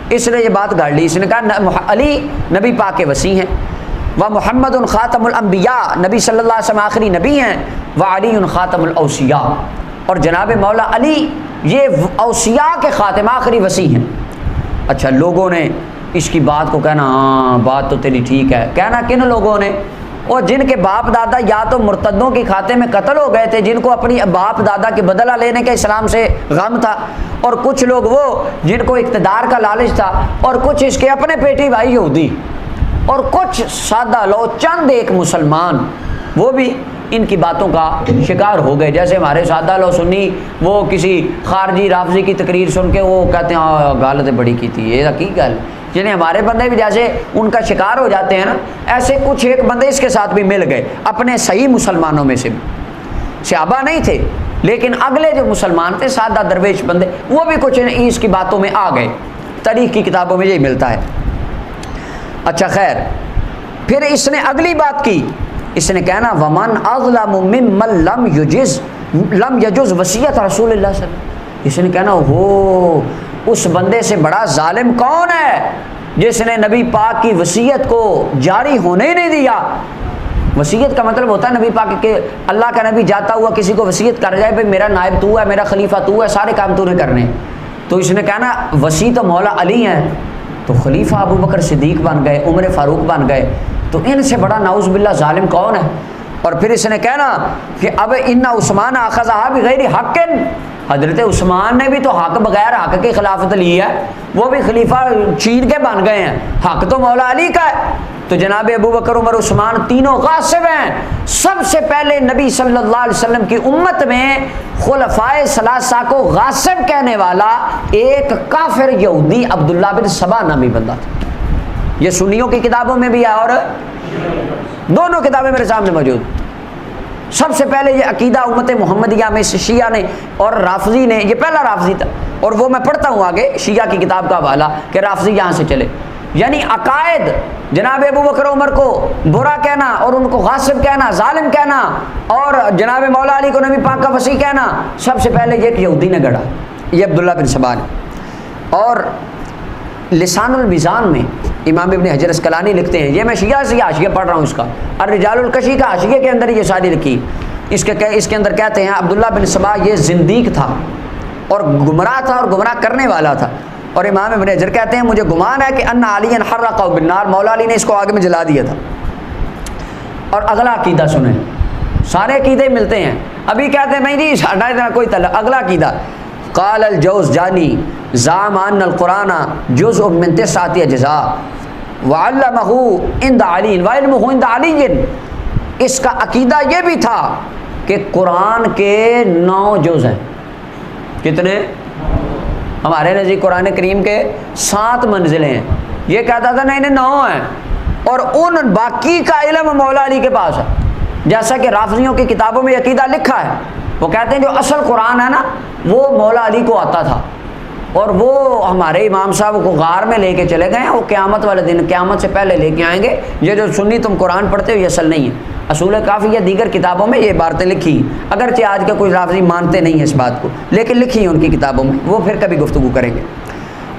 اس نے یہ بات گھڑ لی، اس نے کہا علی نبی پاک کے وصی ہیں، و محمد خاتم الانبیاء، نبی صلی اللہ علیہ وسلم آخری نبی ہیں، و علی خاتم الاوصیاء، اور جناب مولا علی یہ اوصیاء کے خاتم آخری وصی ہیں۔ اچھا لوگوں نے اس کی بات کو کہنا ہاں بات تو تیری ٹھیک ہے، کہنا کن لوگوں نے؟ اور جن کے باپ دادا یا تو مرتدوں کے کھاتے میں قتل ہو گئے تھے، جن کو اپنی باپ دادا کے بدلہ لینے کے اسلام سے غم تھا، اور کچھ لوگ وہ جن کو اقتدار کا لالچ تھا، اور کچھ اس کے اپنے پیٹی بھائی یہودی، اور کچھ سادہ لوگ چند ایک مسلمان، وہ بھی ان کی باتوں کا شکار ہو گئے۔ جیسے ہمارے سادہ لوگ سنی، وہ کسی خارجی رافضی کی تقریر سن کے وہ کہتے ہیں غلط بڑی کی تھی، یہ کی گل، یعنی ہمارے بندے بھی جیسے ان کا شکار ہو جاتے ہیں نا، ایسے کچھ ایک بندے اس کے ساتھ بھی مل گئے، اپنے صحیح مسلمانوں میں سے بھی، صحابہ نہیں تھے لیکن اگلے جو مسلمان تھے سادہ درویش بندے، وہ بھی کچھ اس کی باتوں میں آ گئے۔ تاریخ کی کتابوں میں یہی ملتا ہے۔ اچھا خیر، پھر اس نے اگلی بات کی، اس نے کہنا ومن اظلم ممن لم یجز وصیت رسول اللہ صلی اللہ علیہ وسلم، اس نے کہنا ہو اس بندے سے بڑا ظالم کون ہے جس نے نبی پاک کی وصیت کو جاری ہونے نہیں دیا۔ وصیت کا مطلب ہوتا ہے نبی پاک کے، اللہ کا نبی جاتا ہوا کسی کو وصیت کر جائے بھائی میرا نائب تو ہے، میرا خلیفہ تو ہے، سارے کام تو نے کرنے، تو اس نے کہنا وصی تو مولا علی ہیں، تو خلیفہ ابو بکر صدیق بن گئے، عمر فاروق بن گئے، تو ان سے بڑا نعوذ باللہ ظالم کون ہے؟ اور پھر اس نے کہنا کہ اب ان عثمان اخذها بغیر حق، حضرت عثمان نے بھی تو حق بغیر حق کی خلافت لی ہے، وہ بھی خلیفہ چھین کے بن گئے ہیں، حق تو مولا علی کا ہے۔ تو جناب ابو بکر عمر عثمان تینوں غاصب ہیں۔ سب سے پہلے نبی صلی اللہ علیہ وسلم کی امت میں خلفائے ثلاثہ کو غاصب کہنے والا ایک کافر یہودی عبداللہ بن سبا نامی بندہ تھا۔ یہ سنیوں کی کتابوں میں بھی ہے اور دونوں کتابیں میرے سامنے موجود۔ سب سے پہلے یہ عقیدہ امت محمدیہ میں شیعہ نے اور رافضی نے، یہ پہلا رافضی تھا، اور وہ میں پڑھتا ہوں آگے شیعہ کی کتاب کا حوالہ کہ رافضی یہاں سے چلے، یعنی عقائد جناب ابو بکر عمر کو برا کہنا اور ان کو غاصب کہنا، ظالم کہنا، اور جناب مولا علی کو نبی پاک کا وصی کہنا، سب سے پہلے یہ یہودی نے گڑھا، یہ عبداللہ بن سبا نے۔ اور لسان المیزان میں امام ابن حجر اسقلانی لکھتے ہیں، یہ میں شیعہ سے حاشیہ پڑھ رہا ہوں اس کا، الرجال الکشی کا حاشیے کے اندر یہ شادی لکھی، اس کے اندر کہتے ہیں عبداللہ بن سبا یہ زندیق تھا اور گمراہ تھا اور گمراہ کرنے والا تھا، اور امام ابن حجر کہتے ہیں مجھے گمان ہے کہ ان علی حرقہ بالنار، مولا علی نے اس کو آگ میں جلا دیا تھا۔ اور اگلا عقیدہ سنیں، سارے عقیدے ملتے ہیں، ابھی کہتے ہیں نہیں جی ساڈا اتنا کوئی تعلق، اگلا عقیدہ قال الجوزجانی زعم ان القرآن جزء من 9 اجزاء وعلمہ عند علی وعلمہ عند علی، اس کا عقیدہ یہ بھی تھا کہ قرآن کے 9 جز ہیں، کتنے؟ ہمارے نزدیک قرآن کریم کے 7 منزلیں ہیں، یہ کہتا تھا نہیں 9 ہیں، اور ان باقی کا علم مولا علی کے پاس ہے، جیسا کہ رافضیوں کی کتابوں میں عقیدہ لکھا ہے، وہ کہتے ہیں جو اصل قرآن ہے نا وہ مولا علی کو آتا تھا، اور وہ ہمارے امام صاحب کو غار میں لے کے چلے گئے ہیں، وہ قیامت والے دن قیامت سے پہلے لے کے آئیں گے، یہ جو سنی تم قرآن پڑھتے ہو یہ اصل نہیں ہے۔ اصول کافی یا دیگر کتابوں میں یہ باتیں لکھی، اگرچہ آج کے کوئی رافضی مانتے نہیں ہیں اس بات کو، لیکن لکھی ہیں ان کی کتابوں میں، وہ پھر کبھی گفتگو کریں گے۔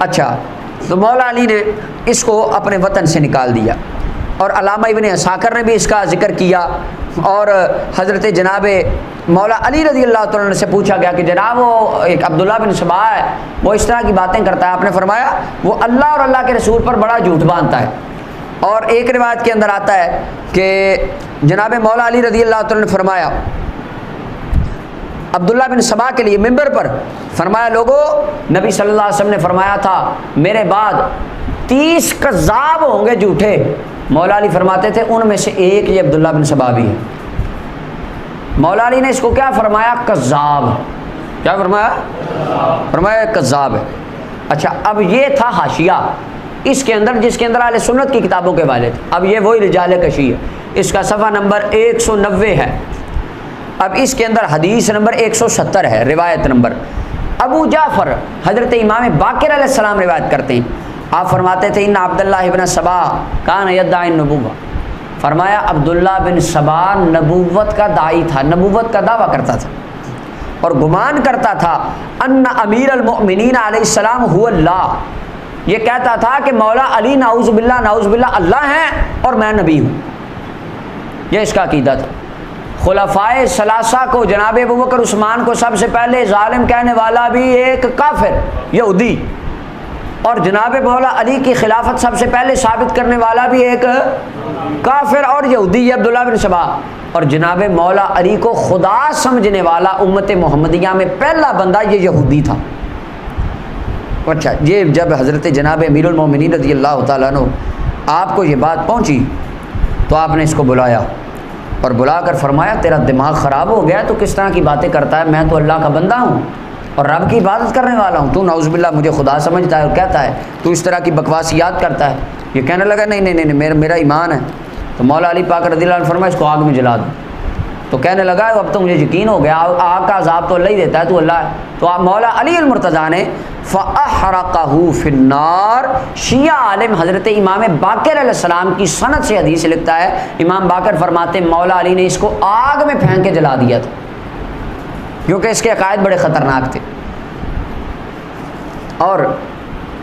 اچھا، تو مولا علی نے اس کو اپنے وطن سے نکال دیا، اور علامہ ابن عساکر نے بھی اس کا ذکر کیا، اور حضرت جناب مولا علی رضی اللہ تعالیٰ عنہ سے پوچھا گیا کہ جناب وہ ایک عبداللہ بن سبا ہے، وہ اس طرح کی باتیں کرتا ہے، آپ نے فرمایا وہ اللہ اور اللہ کے رسول پر بڑا جھوٹ باندھتا ہے۔ اور ایک روایت کے اندر آتا ہے کہ جناب مولا علی رضی اللہ تعالیٰ نے فرمایا عبداللہ بن سبا کے لیے ممبر پر، فرمایا لوگو نبی صلی اللہ علیہ وسلم نے فرمایا تھا میرے بعد 30 کذاب ہوں گے جھوٹے، مولا علی فرماتے تھے ان میں سے ایک یہ عبداللہ بن سبا بھی ہے۔ مولا علی نے اس کو کیا فرمایا؟ کذاب۔ کیا فرمایا؟ فرمایا کذاب ہے۔ اچھا، اب یہ تھا حاشیہ اس کے اندر، جس کے اندر اہل سنت کی کتابوں کے والے تھے۔ اب یہ وہی رجال کشی ہے، اس کا صفحہ نمبر 190 ہے۔ اب اس کے اندر حدیث نمبر 170 ہے، روایت نمبر ابو جعفر حضرت امام باقر علیہ السلام روایت کرتے ہیں، آپ فرماتے تھے ان عبداللہ ابن سبا کان یدعی النبوہ، فرمایا عبداللہ بن سبا نبوت کا داعی تھا، نبوت کا دعویٰ کرتا تھا، اور گمان کرتا تھا ان امیر المؤمنین علیہ السلام هو اللہ، یہ کہتا تھا کہ مولا علی نعوذ باللہ اللہ ہیں اور میں نبی ہوں، یہ اس کا عقیدہ تھا۔ خلفائے ثلاثہ کو جناب ابوبکر عثمان کو سب سے پہلے ظالم کہنے والا بھی ایک کافر یہودی، اور جناب مولا علی کی خلافت سب سے پہلے ثابت کرنے والا بھی ایک کافر اور یہودی، یہ عبداللہ بن سبا، اور جناب مولا علی کو خدا سمجھنے والا امت محمدیہ میں پہلا بندہ یہ یہودی تھا۔ اچھا، یہ جب حضرت جناب امیر المومنین رضی اللہ تعالیٰ عنہ آپ کو یہ بات پہنچی تو آپ نے اس کو بلایا، اور بلا کر فرمایا تیرا دماغ خراب ہو گیا، تو کس طرح کی باتیں کرتا ہے، میں تو اللہ کا بندہ ہوں اور رب کی عبادت کرنے والا ہوں، تو نعوذ باللہ مجھے خدا سمجھتا ہے اور کہتا ہے تو اس طرح کی بکواسیات کرتا ہے۔ یہ کہنے لگا نہیں میرا ایمان ہے، تو مولا علی پاک رضی اللہ عنہ فرمایا اس کو آگ میں جلا دو، تو کہنے لگا اب تو مجھے یقین ہو گیا آگ کا عذاب تو اللہ ہی دیتا ہے، تو اللہ ہے، تو مولا علی المرتضیٰ نے فَأَحْرَقَهُ فِي النَّارِ، شیعہ عالم حضرت امام باقر علیہ السلام کی سند سے حدیث لکھتا ہے، امام باقر فرماتے ہیں مولا علی نے اس کو آگ میں پھینک کے جلا دیا تھا، کیونکہ اس کے عقائد بڑے خطرناک تھے۔ اور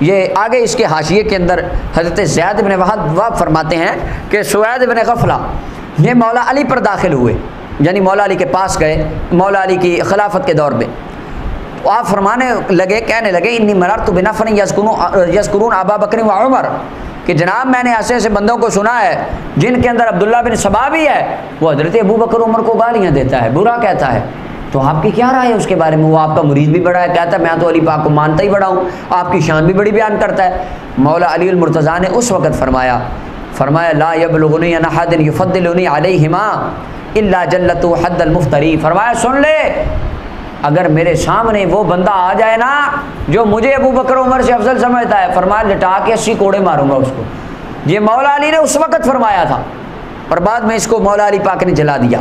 یہ آگے اس کے حاشیے کے اندر حضرت زید بن وہب فرماتے ہیں کہ سوید بن غفلہ یہ مولا علی پر داخل ہوئے، یعنی مولا علی کے پاس گئے مولا علی کی خلافت کے دور میں، تو آپ فرمانے لگے، کہنے لگے انی مررت بنفر یذکرون ابا بکر و عمر، کہ جناب میں نے ایسے ایسے بندوں کو سنا ہے جن کے اندر عبداللہ بن سبا بھی ہے، وہ حضرت ابو بکر عمر کو گالیاں دیتا ہے، برا کہتا ہے، تو آپ کی کیا رائے ہے اس کے بارے میں؟ وہ آپ کا مرید بھی بڑا ہے، کہتا ہے میں تو علی پاک کو مانتا ہی بڑا ہوں، آپ کی شان بھی بڑی بیان کرتا ہے۔ مولا علی المرتضیٰ نے اس وقت فرمایا لا یبلغنی ان احد یفضلنی علیہما الا جلت حد المفتری، فرمایا سن لے اگر میرے سامنے وہ بندہ آ جائے نا جو مجھے ابو بکر عمر سے افضل سمجھتا ہے، فرمایا لٹا کے 80 کوڑے ماروں گا اس کو۔ یہ مولا علی نے اس وقت فرمایا تھا، اور بعد میں اس کو مولا علی پاک نے جلا دیا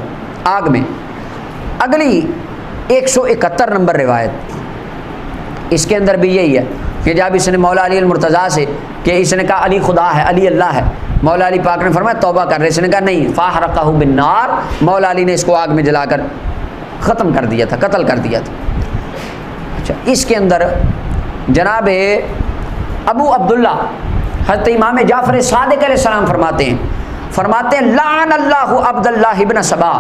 آگ میں۔ اگلی 171 نمبر روایت، اس کے اندر بھی یہی ہے کہ جب اس نے مولا علی المرتضیٰ سے کہ اس نے کہا علی خدا ہے، علی اللہ ہے، مولا علی پاک نے فرمایا توبہ کر رہے، اس نے کہا نہیں، فاحرقہ بالنار، مولا علی نے اس کو آگ میں جلا کر ختم کر دیا تھا، قتل کر دیا تھا۔ اچھا، اس کے اندر جناب ابو عبداللہ حضرت امام جعفر صادق علیہ السلام فرماتے ہیں لعن اللہ عبداللہ ابن سبا،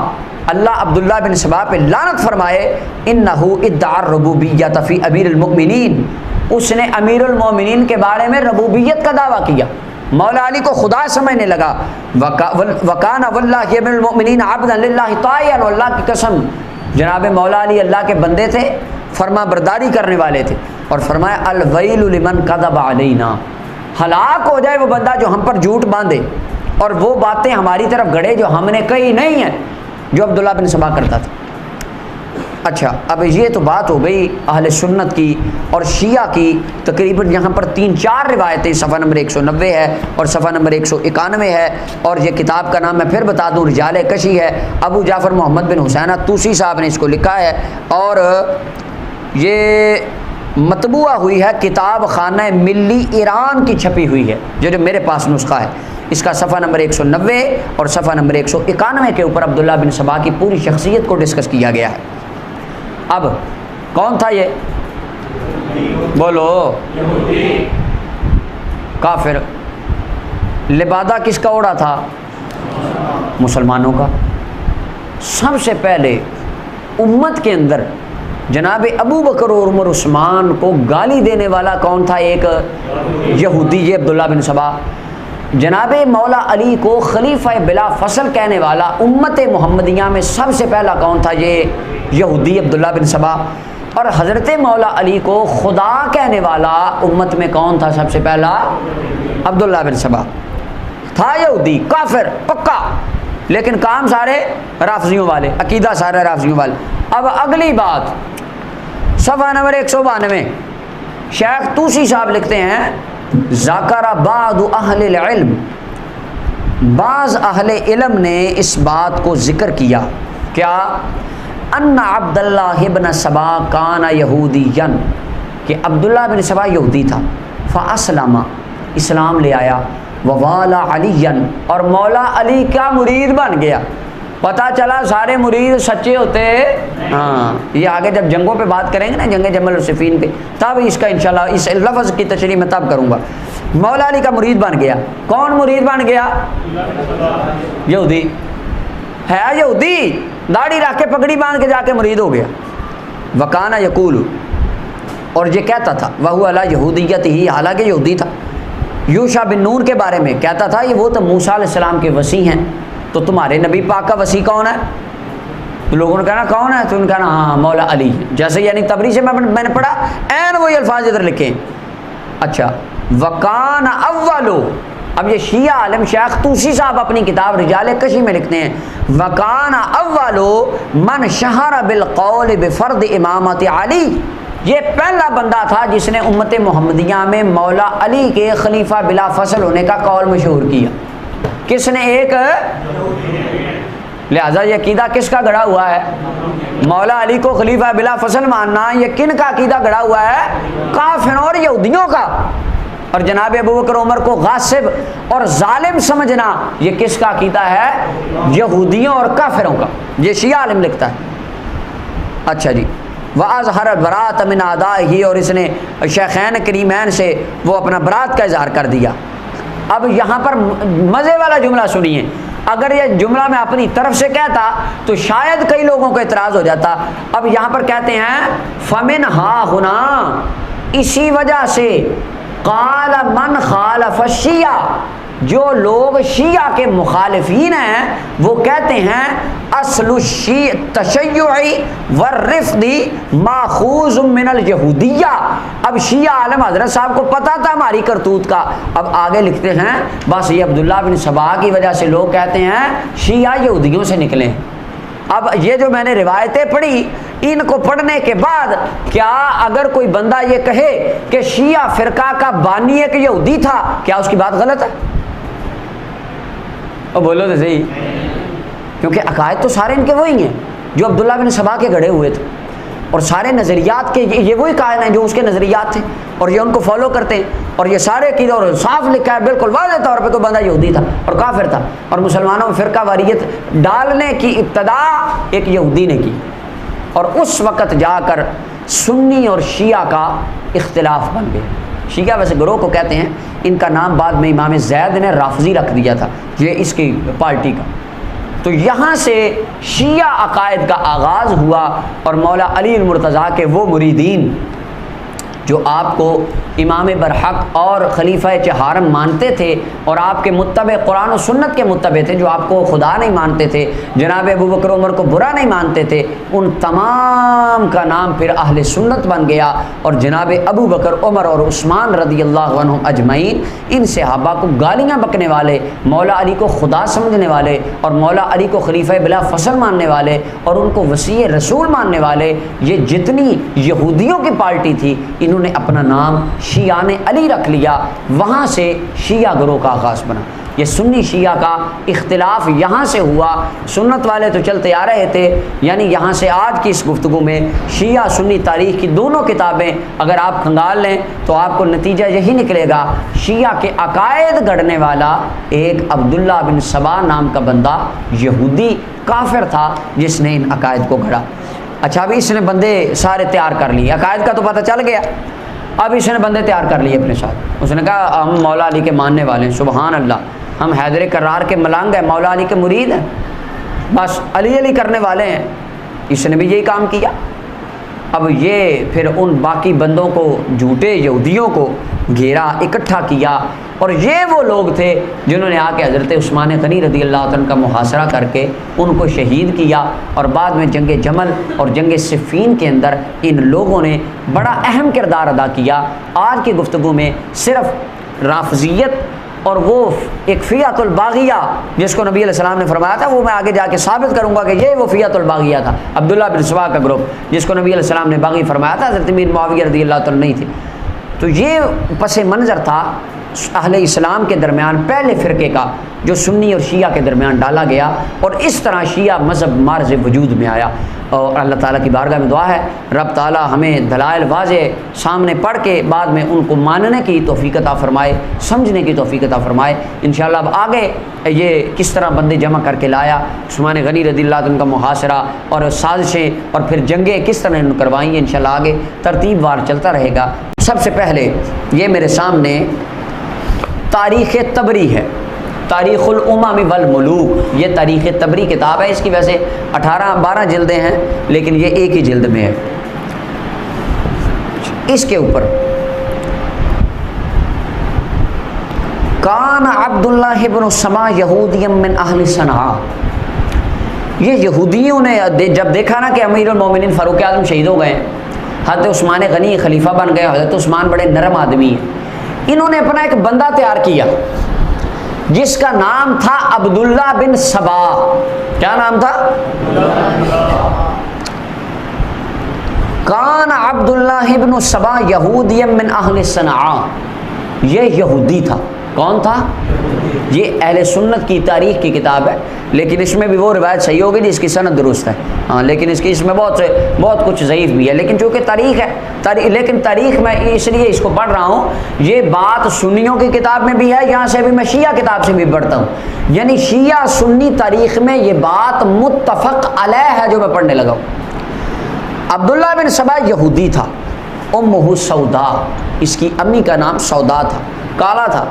اللہ عبداللہ بن سبا پہ لعنت فرمائے، انہ ادعى الربوبیۃ فی امیر المؤمنین، اس نے امیر المؤمنین کے بارے میں ربوبیت کا دعویٰ کیا، مولا علی کو خدا سمجھنے لگا. وکان واللہ ابن المؤمنین عبدا للہ طائعا، اللہ کی قسم جناب مولا علی اللہ کے بندے تھے، فرما برداری کرنے والے تھے. اور فرمایا الویل لمن کذب علینا، ہلاک ہو جائے وہ بندہ جو ہم پر جھوٹ باندھے اور وہ باتیں ہماری طرف گڑے جو ہم نے کہی نہیں ہیں، جو عبداللہ بن سبا کرتا تھا. اچھا اب یہ تو بات ہو گئی اہل سنت کی اور شیعہ کی. تقریباً یہاں پر 3-4 روایتیں، صفحہ نمبر 190 ہے اور صفحہ نمبر 191 ہے. اور یہ کتاب کا نام میں پھر بتا دوں رجال کشی ہے، ابو جعفر محمد بن حسینہ طوسی صاحب نے اس کو لکھا ہے. اور یہ مطبوعہ ہوئی ہے کتاب خانہ ملی ایران کی چھپی ہوئی ہے، جو میرے پاس نسخہ ہے. اس کا صفحہ نمبر 190 اور صفحہ نمبر 191 کے اوپر عبداللہ بن سبا کی پوری شخصیت کو ڈسکس کیا گیا ہے. اب کون تھا یہ؟ بولو. کافر. لبادہ کس کا اوڑا تھا؟ مسلمانوں کا. سب سے پہلے امت کے اندر جناب ابو بکر اور عمر عثمان کو گالی دینے والا کون تھا؟ ایک یہودی، یہ عبداللہ بن سبا. جناب مولا علی کو خلیفہ بلا فصل کہنے والا امت محمدیہ میں سب سے پہلا کون تھا؟ یہ یہودی عبداللہ بن سبا. اور حضرت مولا علی کو خدا کہنے والا امت میں کون تھا سب سے پہلا؟ عبداللہ بن سبا. تھا یہودی، کافر پکا، لیکن کام سارے رافضیوں والے، عقیدہ سارے رافضیوں والے. اب اگلی بات صفحہ نمبر 192 شیخ طوسی صاحب لکھتے ہیں ذکر بعض اہل العلم، بعض اہل علم نے اس بات کو ذکر کیا کیا ان عبداللہ ابن سبا کان یہودیا، کہ عبداللہ بن سبا یہودی تھا. فاسلم، اسلام لے آیا. ووالا علی، اور مولا علی کا مرید بن گیا. پتہ چلا سارے مرید سچے ہوتے. ہاں یہ آگے جب جنگوں پہ بات کریں گے نا، جنگ جمل اور صفین پہ، تب اس کا انشاءاللہ اس لفظ کی تشریح میں تب کروں گا. مولا علی کا مرید بن گیا. کون مرید بن گیا؟ یہودی. ہے یہودی، داڑھی رکھ کے پگڑی باندھ کے جا کے مرید ہو گیا. وکانا یقول، اور یہ کہتا تھا وہو علی یہودیت ہی، حالانکہ یہودی تھا. یوشع بن نون کے بارے میں کہتا تھا یہ وہ تو موسیٰ علیہ السلام کے وصی ہیں، تو تمہارے نبی پاک کا وصی کون ہے؟ تو لوگوں نے کہنا کون ہے؟ تو انہوں نے کہنا ہاں مولا علی. جیسے یعنی تبری سے میں نے پڑھا این وہی الفاظ ادھر لکھے. اچھا وکان اولو، اب یہ شیعہ عالم شیخ طوسی صاحب اپنی کتاب رجال کشی میں لکھتے ہیں وکان اولو من شہر بالقول بفرض امامت علی، یہ پہلا بندہ تھا جس نے امت محمدیہ میں مولا علی کے خلیفہ بلا فصل ہونے کا قول مشہور کیا. کس نے؟ ایک. لہذا یہ عقیدہ کس کا گڑا ہوا ہے؟ مولا علی کو خلیفہ بلا فصل ماننا یہ کن کا عقیدہ گڑا ہوا ہے؟ کافروں اور یہودیوں کا. اور جناب ابو بکر عمر کو غاصب اور ظالم سمجھنا یہ کس کا عقیدہ ہے؟ یہودیوں اور کافروں کا. یہ شیعہ عالم لکھتا ہے. اچھا جی. وَأَظْهَرَ الْبَرَاءَةَ مِنْ أَعْدَائِهِ، اور اس نے شیخین کریمین سے وہ اپنا برات کا اظہار کر دیا. اب یہاں پر مزے والا جملہ سنیے. اگر یہ جملہ میں اپنی طرف سے کہتا تو شاید کئی لوگوں کو اعتراض ہو جاتا. اب یہاں پر کہتے ہیں فَمِنْ هَا هُنَا، اسی وجہ سے قَالَ مَنْ خَالَفَ الشِّيَعَ، جو لوگ شیعہ کے مخالفین ہیں وہ کہتے ہیں اصل التشیع والرفض ماخوذ من الیہودیہ. اب شیعہ عالم حضرت صاحب کو پتا تھا ہماری کرتوت کا. اب آگے لکھتے ہیں بس یہ عبداللہ بن سبا کی وجہ سے لوگ کہتے ہیں شیعہ یہودیوں سے نکلے. اب یہ جو میں نے روایتیں پڑھی ان کو پڑھنے کے بعد کیا اگر کوئی بندہ یہ کہے کہ شیعہ فرقہ کا بانی ایک یہودی تھا، کیا اس کی بات غلط ہے؟ اور بولو تو صحیح، کیونکہ عقائد تو سارے ان کے وہی ہیں جو عبداللہ بن سبا کے گھڑے ہوئے تھے، اور سارے نظریات کے یہ وہی قائل ہیں جو اس کے نظریات تھے، اور یہ ان کو فالو کرتے ہیں. اور یہ سارے عقیدے اور صاف لکھا ہے بالکل واضح طور پہ تو بندہ یہودی تھا اور کافر تھا، اور مسلمانوں میں فرقہ واریت ڈالنے کی ابتدا ایک یہودی نے کی. اور اس وقت جا کر سنی اور شیعہ کا اختلاف بن گیا. شیعہ ویسے گروہ کو کہتے ہیں، ان کا نام بعد میں امام زید نے رافضی رکھ دیا تھا، یہ اس کی پارٹی کا. تو یہاں سے شیعہ عقائد کا آغاز ہوا، اور مولا علی المرتضیٰ کے وہ مریدین جو آپ کو امام برحق اور خلیفہ چہارم مانتے تھے اور آپ کے متبع قرآن و سنت کے متبع تھے، جو آپ کو خدا نہیں مانتے تھے، جناب ابو بکر عمر کو برا نہیں مانتے تھے، ان تمام کا نام پھر اہل سنت بن گیا، اور جناب ابو بکر عمر اور عثمان رضی اللہ عنہم اجمعین ان صحابہ کو گالیاں بکنے والے، مولا علی کو خدا سمجھنے والے اور مولا علی کو خلیفہ بلا فصل ماننے والے اور ان کو وسیع رسول ماننے والے، یہ جتنی یہودیوں کی پارٹی تھی انہوں نے اپنا نام شیعان علی رکھ لیا، وہاں سے شیعہ گروہ کا آغاز بنا۔ یہ سنی شیعہ کا اختلاف یہاں سے ہوا، سنت والے تو چلتے آ رہے تھے، یعنی یہاں سے آج کی اس گفتگو میں شیعہ سنی تاریخ کی دونوں کتابیں اگر آپ کھنگال لیں تو آپ کو نتیجہ یہی نکلے گا، شیعہ کے عقائد گڑھنے والا ایک عبداللہ بن سبا نام کا بندہ یہودی کافر تھا جس نے ان عقائد کو گھڑا۔ اچھا ابھی اس نے بندے سارے تیار کر لیے، عقائد کا تو پتہ چل گیا، اب اس نے بندے تیار کر لیے اپنے ساتھ۔ اس نے کہا ہم مولا علی کے ماننے والے ہیں، سبحان اللہ، ہم حیدر کرار کے ملنگ ہیں، مولا علی کے مرید ہیں، بس علی علی کرنے والے ہیں۔ اس نے بھی یہی کام کیا۔ اب یہ پھر ان باقی بندوں کو، جھوٹے یہودیوں کو گھیرا، اکٹھا کیا، اور یہ وہ لوگ تھے جنہوں نے آ کے حضرت عثمان غنی رضی اللہ عنہ کا محاصرہ کر کے ان کو شہید کیا، اور بعد میں جنگ جمل اور جنگ صفین کے اندر ان لوگوں نے بڑا اہم کردار ادا کیا۔ آج کی گفتگو میں صرف رافضیت اور وہ ایک فیعۃ الباغیہ جس کو نبی علیہ السلام نے فرمایا تھا، وہ میں آگے جا کے ثابت کروں گا کہ یہ وہ فیعۃ الباغیہ تھا، عبداللہ بن سبا کا گروپ جس کو نبی علیہ السلام نے باغی فرمایا تھا، حضرت امیر معاویہ رضی اللہ عنہ نہیں تھے۔ تو یہ پس منظر تھا اہل اسلام کے درمیان پہلے فرقے کا جو سنی اور شیعہ کے درمیان ڈالا گیا، اور اس طرح شیعہ مذہب مارز وجود میں آیا۔ اور اللہ تعالیٰ کی بارگاہ میں دعا ہے رب تعالیٰ ہمیں دلائل واضح سامنے پڑھ کے بعد میں ان کو ماننے کی توفیق عطا فرمائے، سمجھنے کی توفیق عطا فرمائے۔ انشاءاللہ اب آگے یہ کس طرح بندے جمع کر کے لایا، عثمان غنی رضی اللہ عنہ کا محاصرہ اور سازشیں اور پھر جنگیں کس طرح انہوں نے کروائیں، انشاءاللہ آگے ترتیب وار چلتا رہے گا۔ سب سے پہلے یہ میرے سامنے تاریخ تبری ہے، تاریخ الامم والملوک، یہ تاریخ تبری کتاب ہے، اس کی ویسے 12 جلدیں ہیں لیکن یہ ایک ہی جلد میں ہے۔ اس کے اوپر کان عبداللہ بن سما یہودیم من اہل صنعاء، یہ یہودیوں نے جب دیکھا نا کہ امیر المومنین فاروق اعظم شہید ہو گئے، حضرت عثمان غنی خلیفہ بن گئے، حضرت عثمان بڑے نرم آدمی ہیں، انہوں نے اپنا ایک بندہ تیار کیا جس کا نام تھا عبداللہ بن سبا۔ کیا نام تھا؟ کان عبداللہ بن سبا یہودی من اہل صنعاء، یہ یہودی تھا۔ کون تھا؟ یہ اہل سنت کی تاریخ کی کتاب ہے، لیکن اس میں بھی وہ روایت صحیح ہوگی جس کی سند درست ہے، ہاں، لیکن اس میں بہت کچھ ضعیف بھی ہے، لیکن چونکہ تاریخ ہے، لیکن تاریخ میں اس لیے اس کو پڑھ رہا ہوں، یہ بات سنیوں کی کتاب میں بھی ہے، یہاں سے بھی میں شیعہ کتاب سے بھی پڑھتا ہوں، یعنی شیعہ سنی تاریخ میں یہ بات متفق علیہ ہے جو میں پڑھنے لگا ہوں۔ عبداللہ بن سبا یہودی تھا، امہ سودا، اس کی امی کا نام سودا تھا، کالا تھا،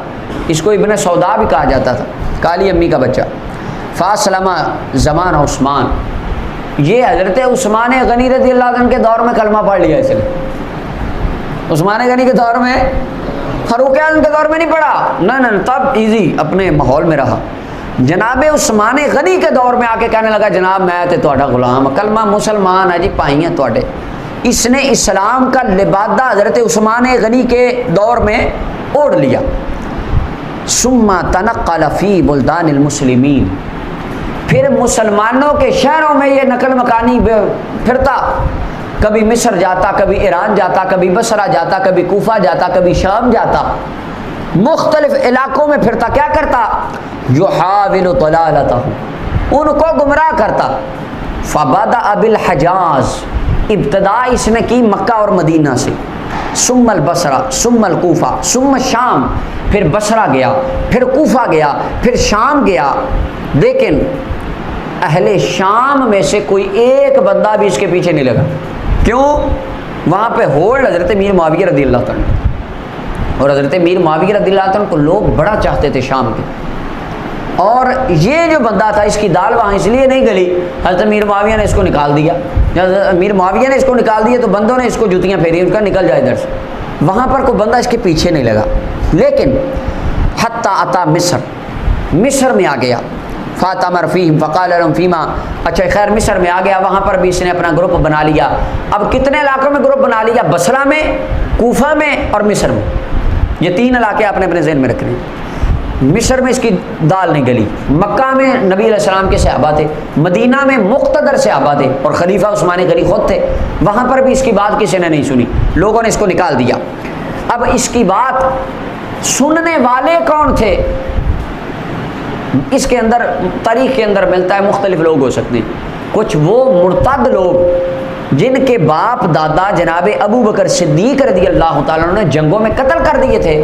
اس کو ابن سودا بھی کہا جاتا تھا، کالی امی کا بچہ۔ فاسلم زمان عثمان، یہ حضرت عثمان غنی رضی اللہ عنہ کے دور میں کلمہ پڑھ لیا اس نے، عثمان غنی کے دور میں، فاروق اعظم کے دور میں نہیں پڑھا، نہ تب ایزی اپنے ماحول میں رہا۔ جناب عثمان غنی کے دور میں آ کے کہنے لگا جناب میں تے تہاڈا غلام، کلمہ مسلمان ہے جی، پائیاں تہاڈے۔ اس نے اسلام کا لبادہ حضرت عثمان غنی کے دور میں اوڑھ لیا۔ ثم تنقل فی بلدان المسلمین، پھر مسلمانوں کے شہروں میں یہ نقل مکانی پھرتا، کبھی مصر جاتا، کبھی ایران جاتا، کبھی بصرہ جاتا، کبھی کوفہ جاتا، کبھی شام جاتا، مختلف علاقوں میں پھرتا، کیا کرتا؟ یحاول ضلالتہ، ان کو گمراہ کرتا۔ فبدأ بالحجاز، ابتدا اس نے کی مکہ اور مدینہ سے، ثم البصرہ، ثم الکوفہ، ثم شام، پھر بصرہ گیا، پھر کوفہ گیا، پھر شام گیا، لیکن اہل شام میں سے کوئی ایک بندہ بھی اس کے پیچھے نہیں لگا۔ کیوں؟ وہاں پہ ہولڈ حضرت میر معاویہ رضی اللہ عنہ، اور حضرت میر معاویہ رضی اللہ عنہ کو لوگ بڑا چاہتے تھے شام کے، اور یہ جو بندہ تھا اس کی دال وہاں اس لیے نہیں گلی، حضرت میر معاویہ نے اس کو نکال دیا، جب میر معاویہ نے اس کو نکال دیا تو بندوں نے اس کو جوتیاں پھیری، ان کا نکل جائے ادھر سے، وہاں پر کوئی بندہ اس کے پیچھے نہیں لگا، لیکن حتی اتا مصر میں آ گیا، فاتمر فیہم فقال لهم فیما، اچھا خیر مصر میں آ گیا، وہاں پر بھی اس نے اپنا گروپ بنا لیا۔ اب کتنے علاقوں میں گروپ بنا لیا؟ بصرہ میں، کوفہ میں اور مصر میں، یہ 3 علاقے آپ نے اپنے ذہن میں رکھنے۔ مصر میں اس کی دال نہیں گلی، مکہ میں نبی علیہ السلام کے صحابہ تھے، مدینہ میں مقتدر صحابہ تھے اور خلیفہ عثمان غنی خود تھے، وہاں پر بھی اس کی بات کسی نے نہیں سنی، لوگوں نے اس کو نکال دیا۔ اب اس کی بات سننے والے کون تھے؟ اس کے اندر تاریخ کے اندر ملتا ہے مختلف لوگ ہو سکتے ہیں، کچھ وہ مرتد لوگ جن کے باپ دادا جناب ابو بکر صدیق رضی اللہ تعالیٰ عنہ نے جنگوں میں قتل کر دیے تھے،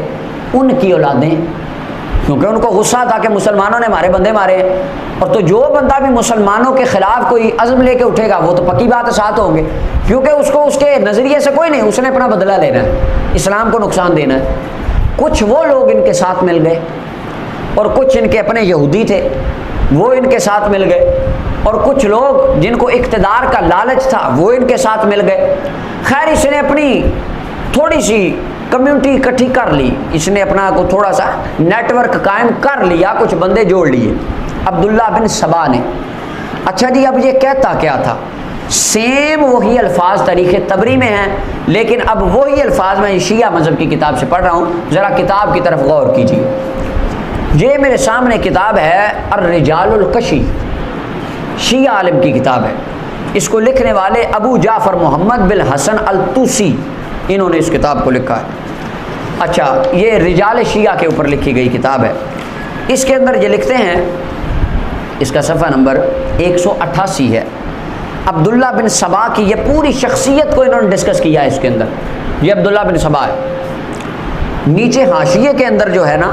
ان کی اولادیں، کیونکہ ان کو غصہ تھا کہ مسلمانوں نے ہمارے بندے مارے ہیں، اور تو جو بندہ بھی مسلمانوں کے خلاف کوئی عزم لے کے اٹھے گا وہ تو پکی بات ساتھ ہوں گے، کیونکہ اس کو اس کے نظریے سے کوئی نہیں، اس نے اپنا بدلہ لینا ہے، اسلام کو نقصان دینا ہے۔ کچھ وہ لوگ ان کے ساتھ مل گئے اور کچھ ان کے اپنے یہودی تھے وہ ان کے ساتھ مل گئے، اور کچھ لوگ جن کو اقتدار کا لالچ تھا وہ ان کے ساتھ مل گئے۔ خیر اس نے اپنی تھوڑی سی کمیونٹی اکٹھی کر لی، اس نے اپنا کو تھوڑا سا نیٹ ورک قائم کر لیا، کچھ بندے جوڑ لیے عبداللہ بن سبا نے۔ اچھا جی اب یہ کہتا کیا تھا؟ سیم وہی الفاظ تاریخ طبری میں ہیں، لیکن اب وہی الفاظ میں شیعہ مذہب کی کتاب سے پڑھ رہا ہوں، ذرا کتاب کی طرف غور کیجیے۔ یہ میرے سامنے کتاب ہے الرجال الکشی، شیعہ عالم کی کتاب ہے، اس کو لکھنے والے ابو جعفر محمد بن حسن الطوسی، انہوں نے اس کتاب کو لکھا ہے۔ اچھا یہ رجال شیعہ کے اوپر لکھی گئی کتاب ہے، اس کے اندر یہ لکھتے ہیں، اس کا صفحہ نمبر 188 ہے، عبداللہ بن سبا کی یہ پوری شخصیت کو انہوں نے ڈسکس کیا ہے اس کے اندر، یہ عبداللہ بن سبا ہے۔ نیچے حاشیے کے اندر جو ہے نا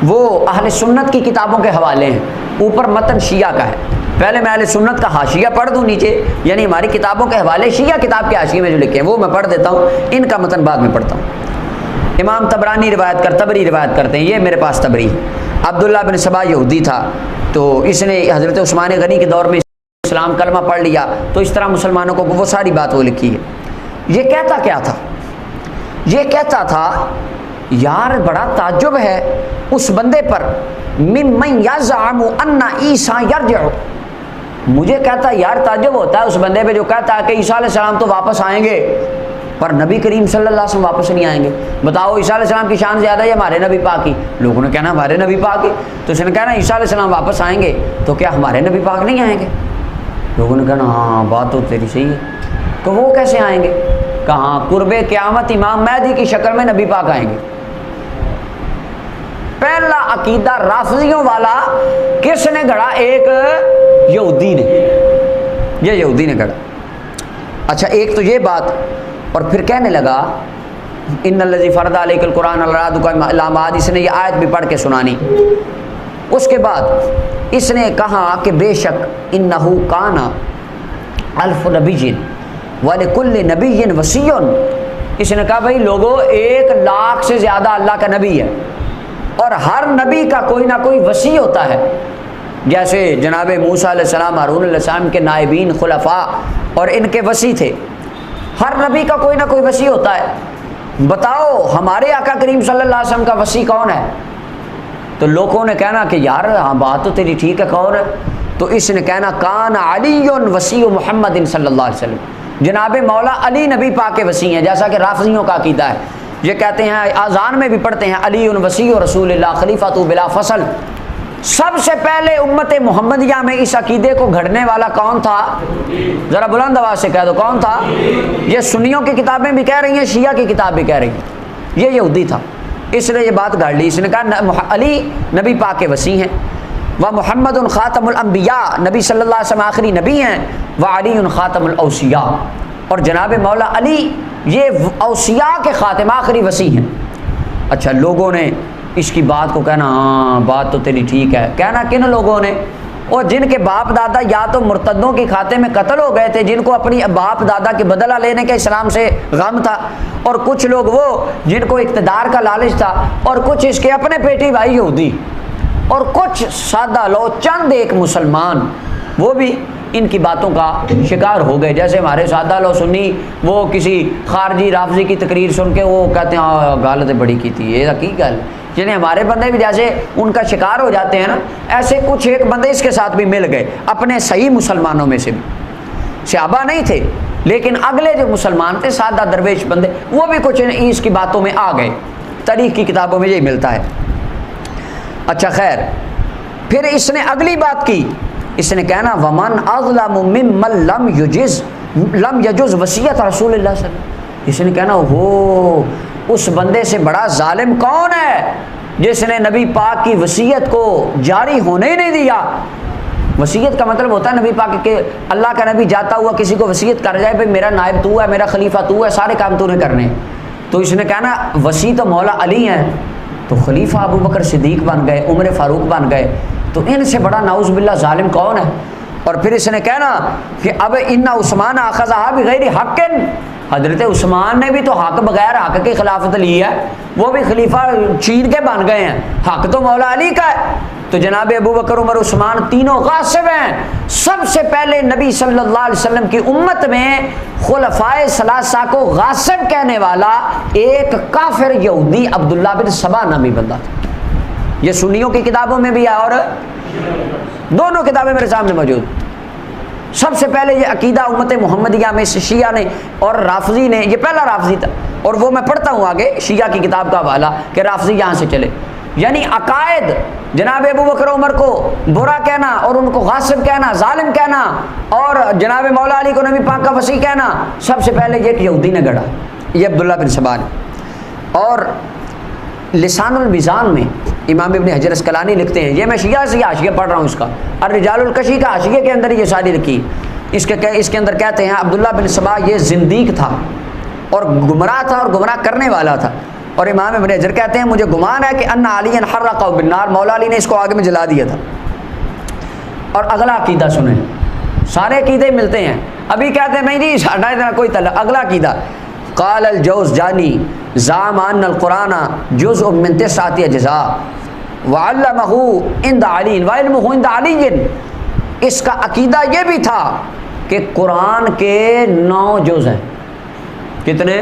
وہ اہل سنت کی کتابوں کے حوالے ہیں، اوپر متن شیعہ کا ہے۔ پہلے میں اہل سنت کا حاشیہ پڑھ دوں نیچے، یعنی ہماری کتابوں کے حوالے شیعہ کتاب کے حاشیے میں جو لکھے ہیں وہ میں پڑھ دیتا ہوں، ان کا متن بعد میں پڑھتا ہوں۔ امام طبری روایت کرتے ہیں، یہ میرے پاس طبری ہے۔ عبداللہ بن سبا یہودی تھا، تو اس نے حضرت عثمان غنی کے دور میں اسلام کلمہ پڑھ لیا، تو اس طرح مسلمانوں کو وہ ساری بات وہ لکھی ہے۔ یہ کہتا کیا تھا؟ یہ کہتا تھا یار بڑا تعجب ہے اس بندے پر، ممن یزعم ان عیسیٰ یرجع، مجھے کہتا یار تعجب ہوتا ہے اس بندے پہ جو کہتا ہے کہ عیسیٰ علیہ السلام تو واپس آئیں گے، پر نبی کریم صلی اللہ علیہ وسلم واپس نہیں آئیں گے۔ بتاؤ عیسیٰ علیہ السلام کی شان زیادہ ہے ہمارے نبی پاک کی؟ لوگوں نے کہنا ہمارے نبی پاک کی، تو اس نے کہنا عیسیٰ علیہ السلام واپس آئیں گے تو کیا ہمارے نبی پاک نہیں آئیں گے؟ لوگوں نے کہنا ہاں بات تو تیری صحیح ہے، تو وہ کیسے آئیں گے؟ کہاں قرب قیامت امام مہدی کی شکل میں نبی پاک آئیں گے۔ پہلا عقیدہ رافضیوں والا کس نے گھڑا؟ ایک یہودی نے، یہ یہودی نے گھڑا۔ اچھا ایک تو یہ بات، اور پھر کہنے لگا ان الذی فرض علیک القرآن علامات، اس نے یہ آیت بھی پڑھ کے سنانی۔ اس کے بعد اس نے کہا کہ بے شک انہ کان الف نبی ولکل نبی وصی، اس نے کہا بھائی لوگوں 1,00,000 سے زیادہ اللہ کا نبی ہے، اور ہر نبی کا کوئی نہ کوئی وصی ہوتا ہے، جیسے جناب موسیٰ علیہ السلام، ہارون علیہ السلام کے نائبین خلفاء اور ان کے وصی تھے، ہر نبی کا کوئی نہ کوئی وصی ہوتا ہے۔ بتاؤ ہمارے آقا کریم صلی اللہ علیہ وسلم کا وصی کون ہے؟ تو لوگوں نے کہنا کہ یار ہاں بات تو تیری ٹھیک ہے، کون ہے؟ تو اس نے کہنا کان علی وصی محمد صلی اللہ علیہ وسلم، جناب مولا علی نبی پاک کے وصی ہیں، جیسا کہ رافضیوں کا عقیدہ ہے۔ یہ کہتے ہیں اذان میں بھی پڑھتے ہیں علی وصی رسول اللہ خلیفۃ بلا فصل۔ سب سے پہلے امت محمدیہ میں اس عقیدے کو گھڑنے والا کون تھا؟ ذرا بلند آواز سے کہہ دو کون تھا؟ یہ سنیوں کی کتابیں بھی کہہ رہی ہیں، شیعہ کی کتاب بھی کہہ رہی ہیں، یہ یہودی تھا، اس نے یہ بات گاڑ لی۔ اس نے کہا علی نبی پاک کے وصی ہیں، و محمد خاتم الانبیاء، نبی صلی اللہ علیہ وسلم آخری نبی ہیں، و علی خاتم الاوصیاء، اور جناب مولا علی یہ اوصیاء کے خاتم آخری وصی ہیں۔ اچھا لوگوں نے اس کی بات کو کہنا ہاں بات تو تیری ٹھیک ہے، کہنا کن لوگوں نے؟ اور جن کے باپ دادا یا تو مرتدوں کے کھاتے میں قتل ہو گئے تھے، جن کو اپنی باپ دادا کے بدلہ لینے کا اسلام سے غم تھا، اور کچھ لوگ وہ جن کو اقتدار کا لالچ تھا، اور کچھ اس کے اپنے پیٹی بھائی یہودی، اور کچھ سادہ لو چند ایک مسلمان، وہ بھی ان کی باتوں کا شکار ہو گئے. جیسے ہمارے سادہ لو سنی وہ کسی خارجی رافضی کی تقریر سن کے وہ کہتے ہیں غلط بڑی کی تھی, یہ کی گل. یعنی ہمارے بندے بھی جیسے ان کا شکار ہو جاتے ہیں نا, ایسے کچھ ایک بندے اس کے ساتھ بھی مل گئے اپنے صحیح مسلمانوں میں سے بھی. صحابہ نہیں تھے لیکن اگلے جو مسلمان تھے سادہ درویش بندے, وہ بھی کچھ اس کی باتوں میں آ گئے. تاریخ کی کتابوں میں یہی ملتا ہے. اچھا خیر, پھر اس نے اگلی بات کی, اس نے کہنا ومن اظلم ممن لم یجز وصیت رسول اللہ صلی اللہ علیہ وسلم. اس نے کہنا ہو اس بندے سے بڑا ظالم کون ہے جس نے نبی پاک کی وصیت کو جاری ہونے ہی نہیں دیا. وصیت کا مطلب ہوتا ہے نبی پاک کہ اللہ کا نبی جاتا ہوا کسی کو وصیت کر جائے بھائی میرا نائب تو ہے, میرا خلیفہ تو ہے, سارے کام تو نے کرنے. تو اس نے کہنا وصی تو مولا علی ہیں, تو خلیفہ ابو بکر صدیق بن گئے, عمر فاروق بن گئے, تو ان سے بڑا نعوذ باللہ ظالم کون ہے. اور پھر اس نے کہنا کہ اب ان عثمان اخذها بغیر حق, حضرت عثمان نے بھی تو حق بغیر حق کی خلافت لی ہے, وہ بھی خلیفہ چھین کے بن گئے ہیں, حق تو مولا علی کا ہے. تو جناب ابو بکر عمر عثمان تینوں غاصب ہیں. سب سے پہلے نبی صلی اللہ علیہ وسلم کی امت میں خلفائے ثلاثہ کو غاصب کہنے والا ایک کافر یہودی عبداللہ بن سبا نامی بندہ تھا. یہ سنیوں کی کتابوں میں بھی ہے اور دونوں کتابیں میرے سامنے موجود. سب سے پہلے یہ عقیدہ امت محمدیہ میں سے شیعہ نے اور رافضی نے, یہ پہلا رافضی تھا, اور وہ میں پڑھتا ہوں آگے شیعہ کی کتاب کا حوالہ کہ رافضی یہاں سے چلے. یعنی عقائد جناب ابو بکر عمر کو برا کہنا اور ان کو غاصب کہنا, ظالم کہنا, اور جناب مولا علی کو نبی پاک کا وصی کہنا, سب سے پہلے یہ یہودی نے گڑھا, یہ عبداللہ بن سبا نے. اور لسان المیزان میں امام ابن حجر اسقلانی لکھتے ہیں, یہ میں شیعہ سے حاشیہ پڑھ رہا ہوں, اس کا الرجال الکشی کا حاشیے کے اندر یہ ساری لکھی. اس کے اندر کہتے ہیں عبداللہ بن سبا یہ زندیق تھا اور گمراہ تھا اور گمراہ کرنے والا تھا. اور امام ابن حجر کہتے ہیں مجھے گمان ہے کہ ان علی حرقہ بالنار, مولا علی نے اس کو آگ میں جلا دیا تھا. اور اگلا عقیدہ سنیں, سارے عقیدے ملتے ہیں. ابھی کہتے ہیں نہیں جی ساڈا اتنا کوئی تعلق. اگلا عقیدہ قال الجوزجانی زعم ان القرآن جزء من 9 اجزاء وعلمہ عند علی وعلمہ عند علی. اس کا عقیدہ یہ بھی تھا کہ قرآن کے 9 جز ہیں. کتنے؟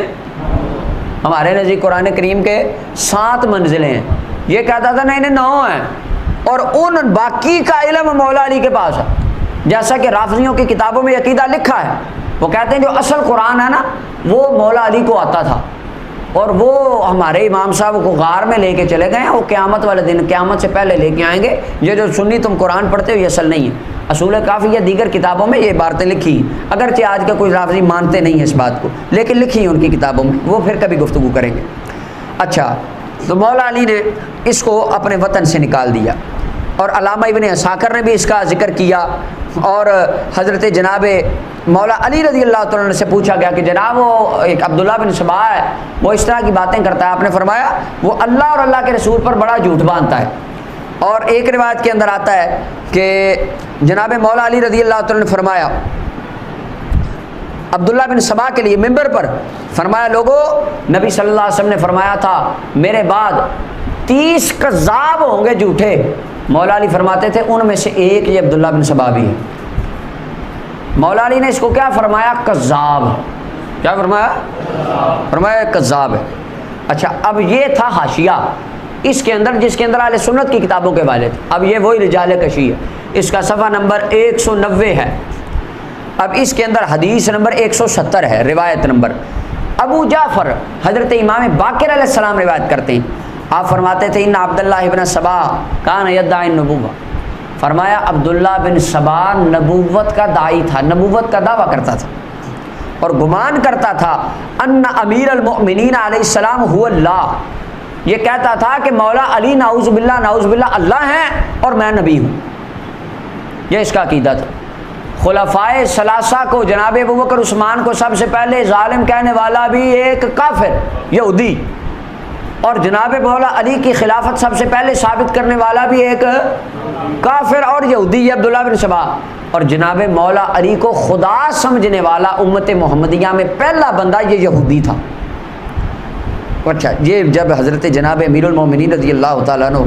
ہمارے نزدیک قرآن کریم کے 7 منزلیں ہیں. یہ کہتا تھا نہیں 9 ہیں, اور ان باقی کا علم مولا علی کے پاس ہے. جیسا کہ رافضیوں کی کتابوں میں عقیدہ لکھا ہے, وہ کہتے ہیں جو اصل قرآن ہے نا وہ مولا علی کو آتا تھا, اور وہ ہمارے امام صاحب کو غار میں لے کے چلے گئے ہیں, وہ قیامت والے دن قیامت سے پہلے لے کے آئیں گے. یہ جو سنی تم قرآن پڑھتے ہو یہ اصل نہیں ہے. اصول کافی یا دیگر کتابوں میں یہ باتیں لکھی, اگرچہ آج کا کوئی رافضی مانتے نہیں ہیں اس بات کو, لیکن لکھی ہیں ان کی کتابوں میں, وہ پھر کبھی گفتگو کریں گے. اچھا, تو مولا علی نے اس کو اپنے وطن سے نکال دیا, اور علامہ ابن عساکر نے بھی اس کا ذکر کیا. اور حضرت جناب مولا علی رضی اللہ تعالیٰ سے پوچھا گیا کہ جناب وہ ایک عبداللہ بن سبا ہے, وہ اس طرح کی باتیں کرتا ہے. آپ نے فرمایا وہ اللہ اور اللہ کے رسول پر بڑا جھوٹ باندھتا ہے. اور ایک روایت کے اندر آتا ہے کہ جناب مولا علی رضی اللہ تعالیٰ نے فرمایا عبداللہ بن سبا کے لیے ممبر پر, فرمایا لوگو نبی صلی اللہ علیہ وسلم نے فرمایا تھا میرے بعد 30 کذاب ہوں گے جھوٹے. مولا علی فرماتے تھے ان میں سے ایک یہ عبداللہ بن سبا بھی ہے. مولا علی نے اس کو کیا فرمایا؟ کذاب. کیا فرمایا؟ فرمایا کذاب ہے. اچھا, اب یہ تھا حاشیہ اس کے اندر جس کے اندر اہل سنت کی کتابوں کے والے تھے. اب یہ وہی رجال کشی ہے, اس کا صفحہ نمبر 190 ہے. اب اس کے اندر حدیث نمبر 170 ہے, روایت نمبر. ابو جعفر حضرت امام باقر علیہ السلام روایت کرتے ہیں, آپ فرماتے تھے ان عبداللہ ابن سبا کان یدعی النبوہ. فرمایا عبداللہ بن سبا نبوت کا داعی تھا, نبوت کا دعویٰ کرتا تھا اور گمان کرتا تھا ان امیر المؤمنین علیہ السلام هو اللہ. یہ کہتا تھا کہ مولا علی نعوذ باللہ اللہ ہیں اور میں نبی ہوں. یہ اس کا عقیدہ تھا. خلفائے ثلاثہ کو جناب ابو بکر عثمان کو سب سے پہلے ظالم کہنے والا بھی ایک کافر یہودی, اور جناب مولا علی کی خلافت سب سے پہلے ثابت کرنے والا بھی ایک کافر اور یہودی, یہ عبداللہ بن سبا. اور جناب مولا علی کو خدا سمجھنے والا امت محمدیہ میں پہلا بندہ یہ یہودی تھا. اچھا, یہ جب حضرت جناب امیر المومنین رضی اللہ تعالیٰ عنہ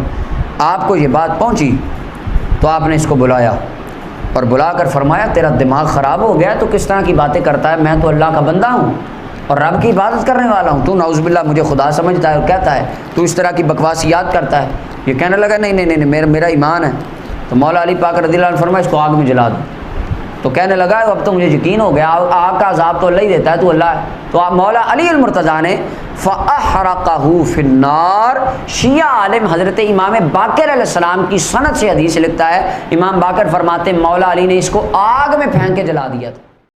آپ کو یہ بات پہنچی تو آپ نے اس کو بلایا اور بلا کر فرمایا تیرا دماغ خراب ہو گیا تو کس طرح کی باتیں کرتا ہے، میں تو اللہ کا بندہ ہوں اور رب کی عبادت کرنے والا ہوں، تو نعوذ باللہ مجھے خدا سمجھتا ہے اور کہتا ہے تو اس طرح کی بکواسیات کرتا ہے۔ یہ کہنے لگا نہیں نہیں نہیں میرا ایمان ہے۔ تو مولا علی پاک رضی اللہ عنہ فرمایا اس کو آگ میں جلا دو۔ تو کہنے لگا اب تو مجھے یقین ہو گیا آگ کا عذاب تو اللہ ہی دیتا ہے، تو اللہ ہے۔ تو مولا علی المرتضیٰ نے فَأَحْرَقَهُ فِي النَّارِ، شیعہ عالم حضرت امام باقر علیہ السلام کی سند سے حدیث لکھتا ہے، امام باقر فرماتے ہیں مولا علی نے اس کو آگ میں پھینک کے جلا دیا تھا۔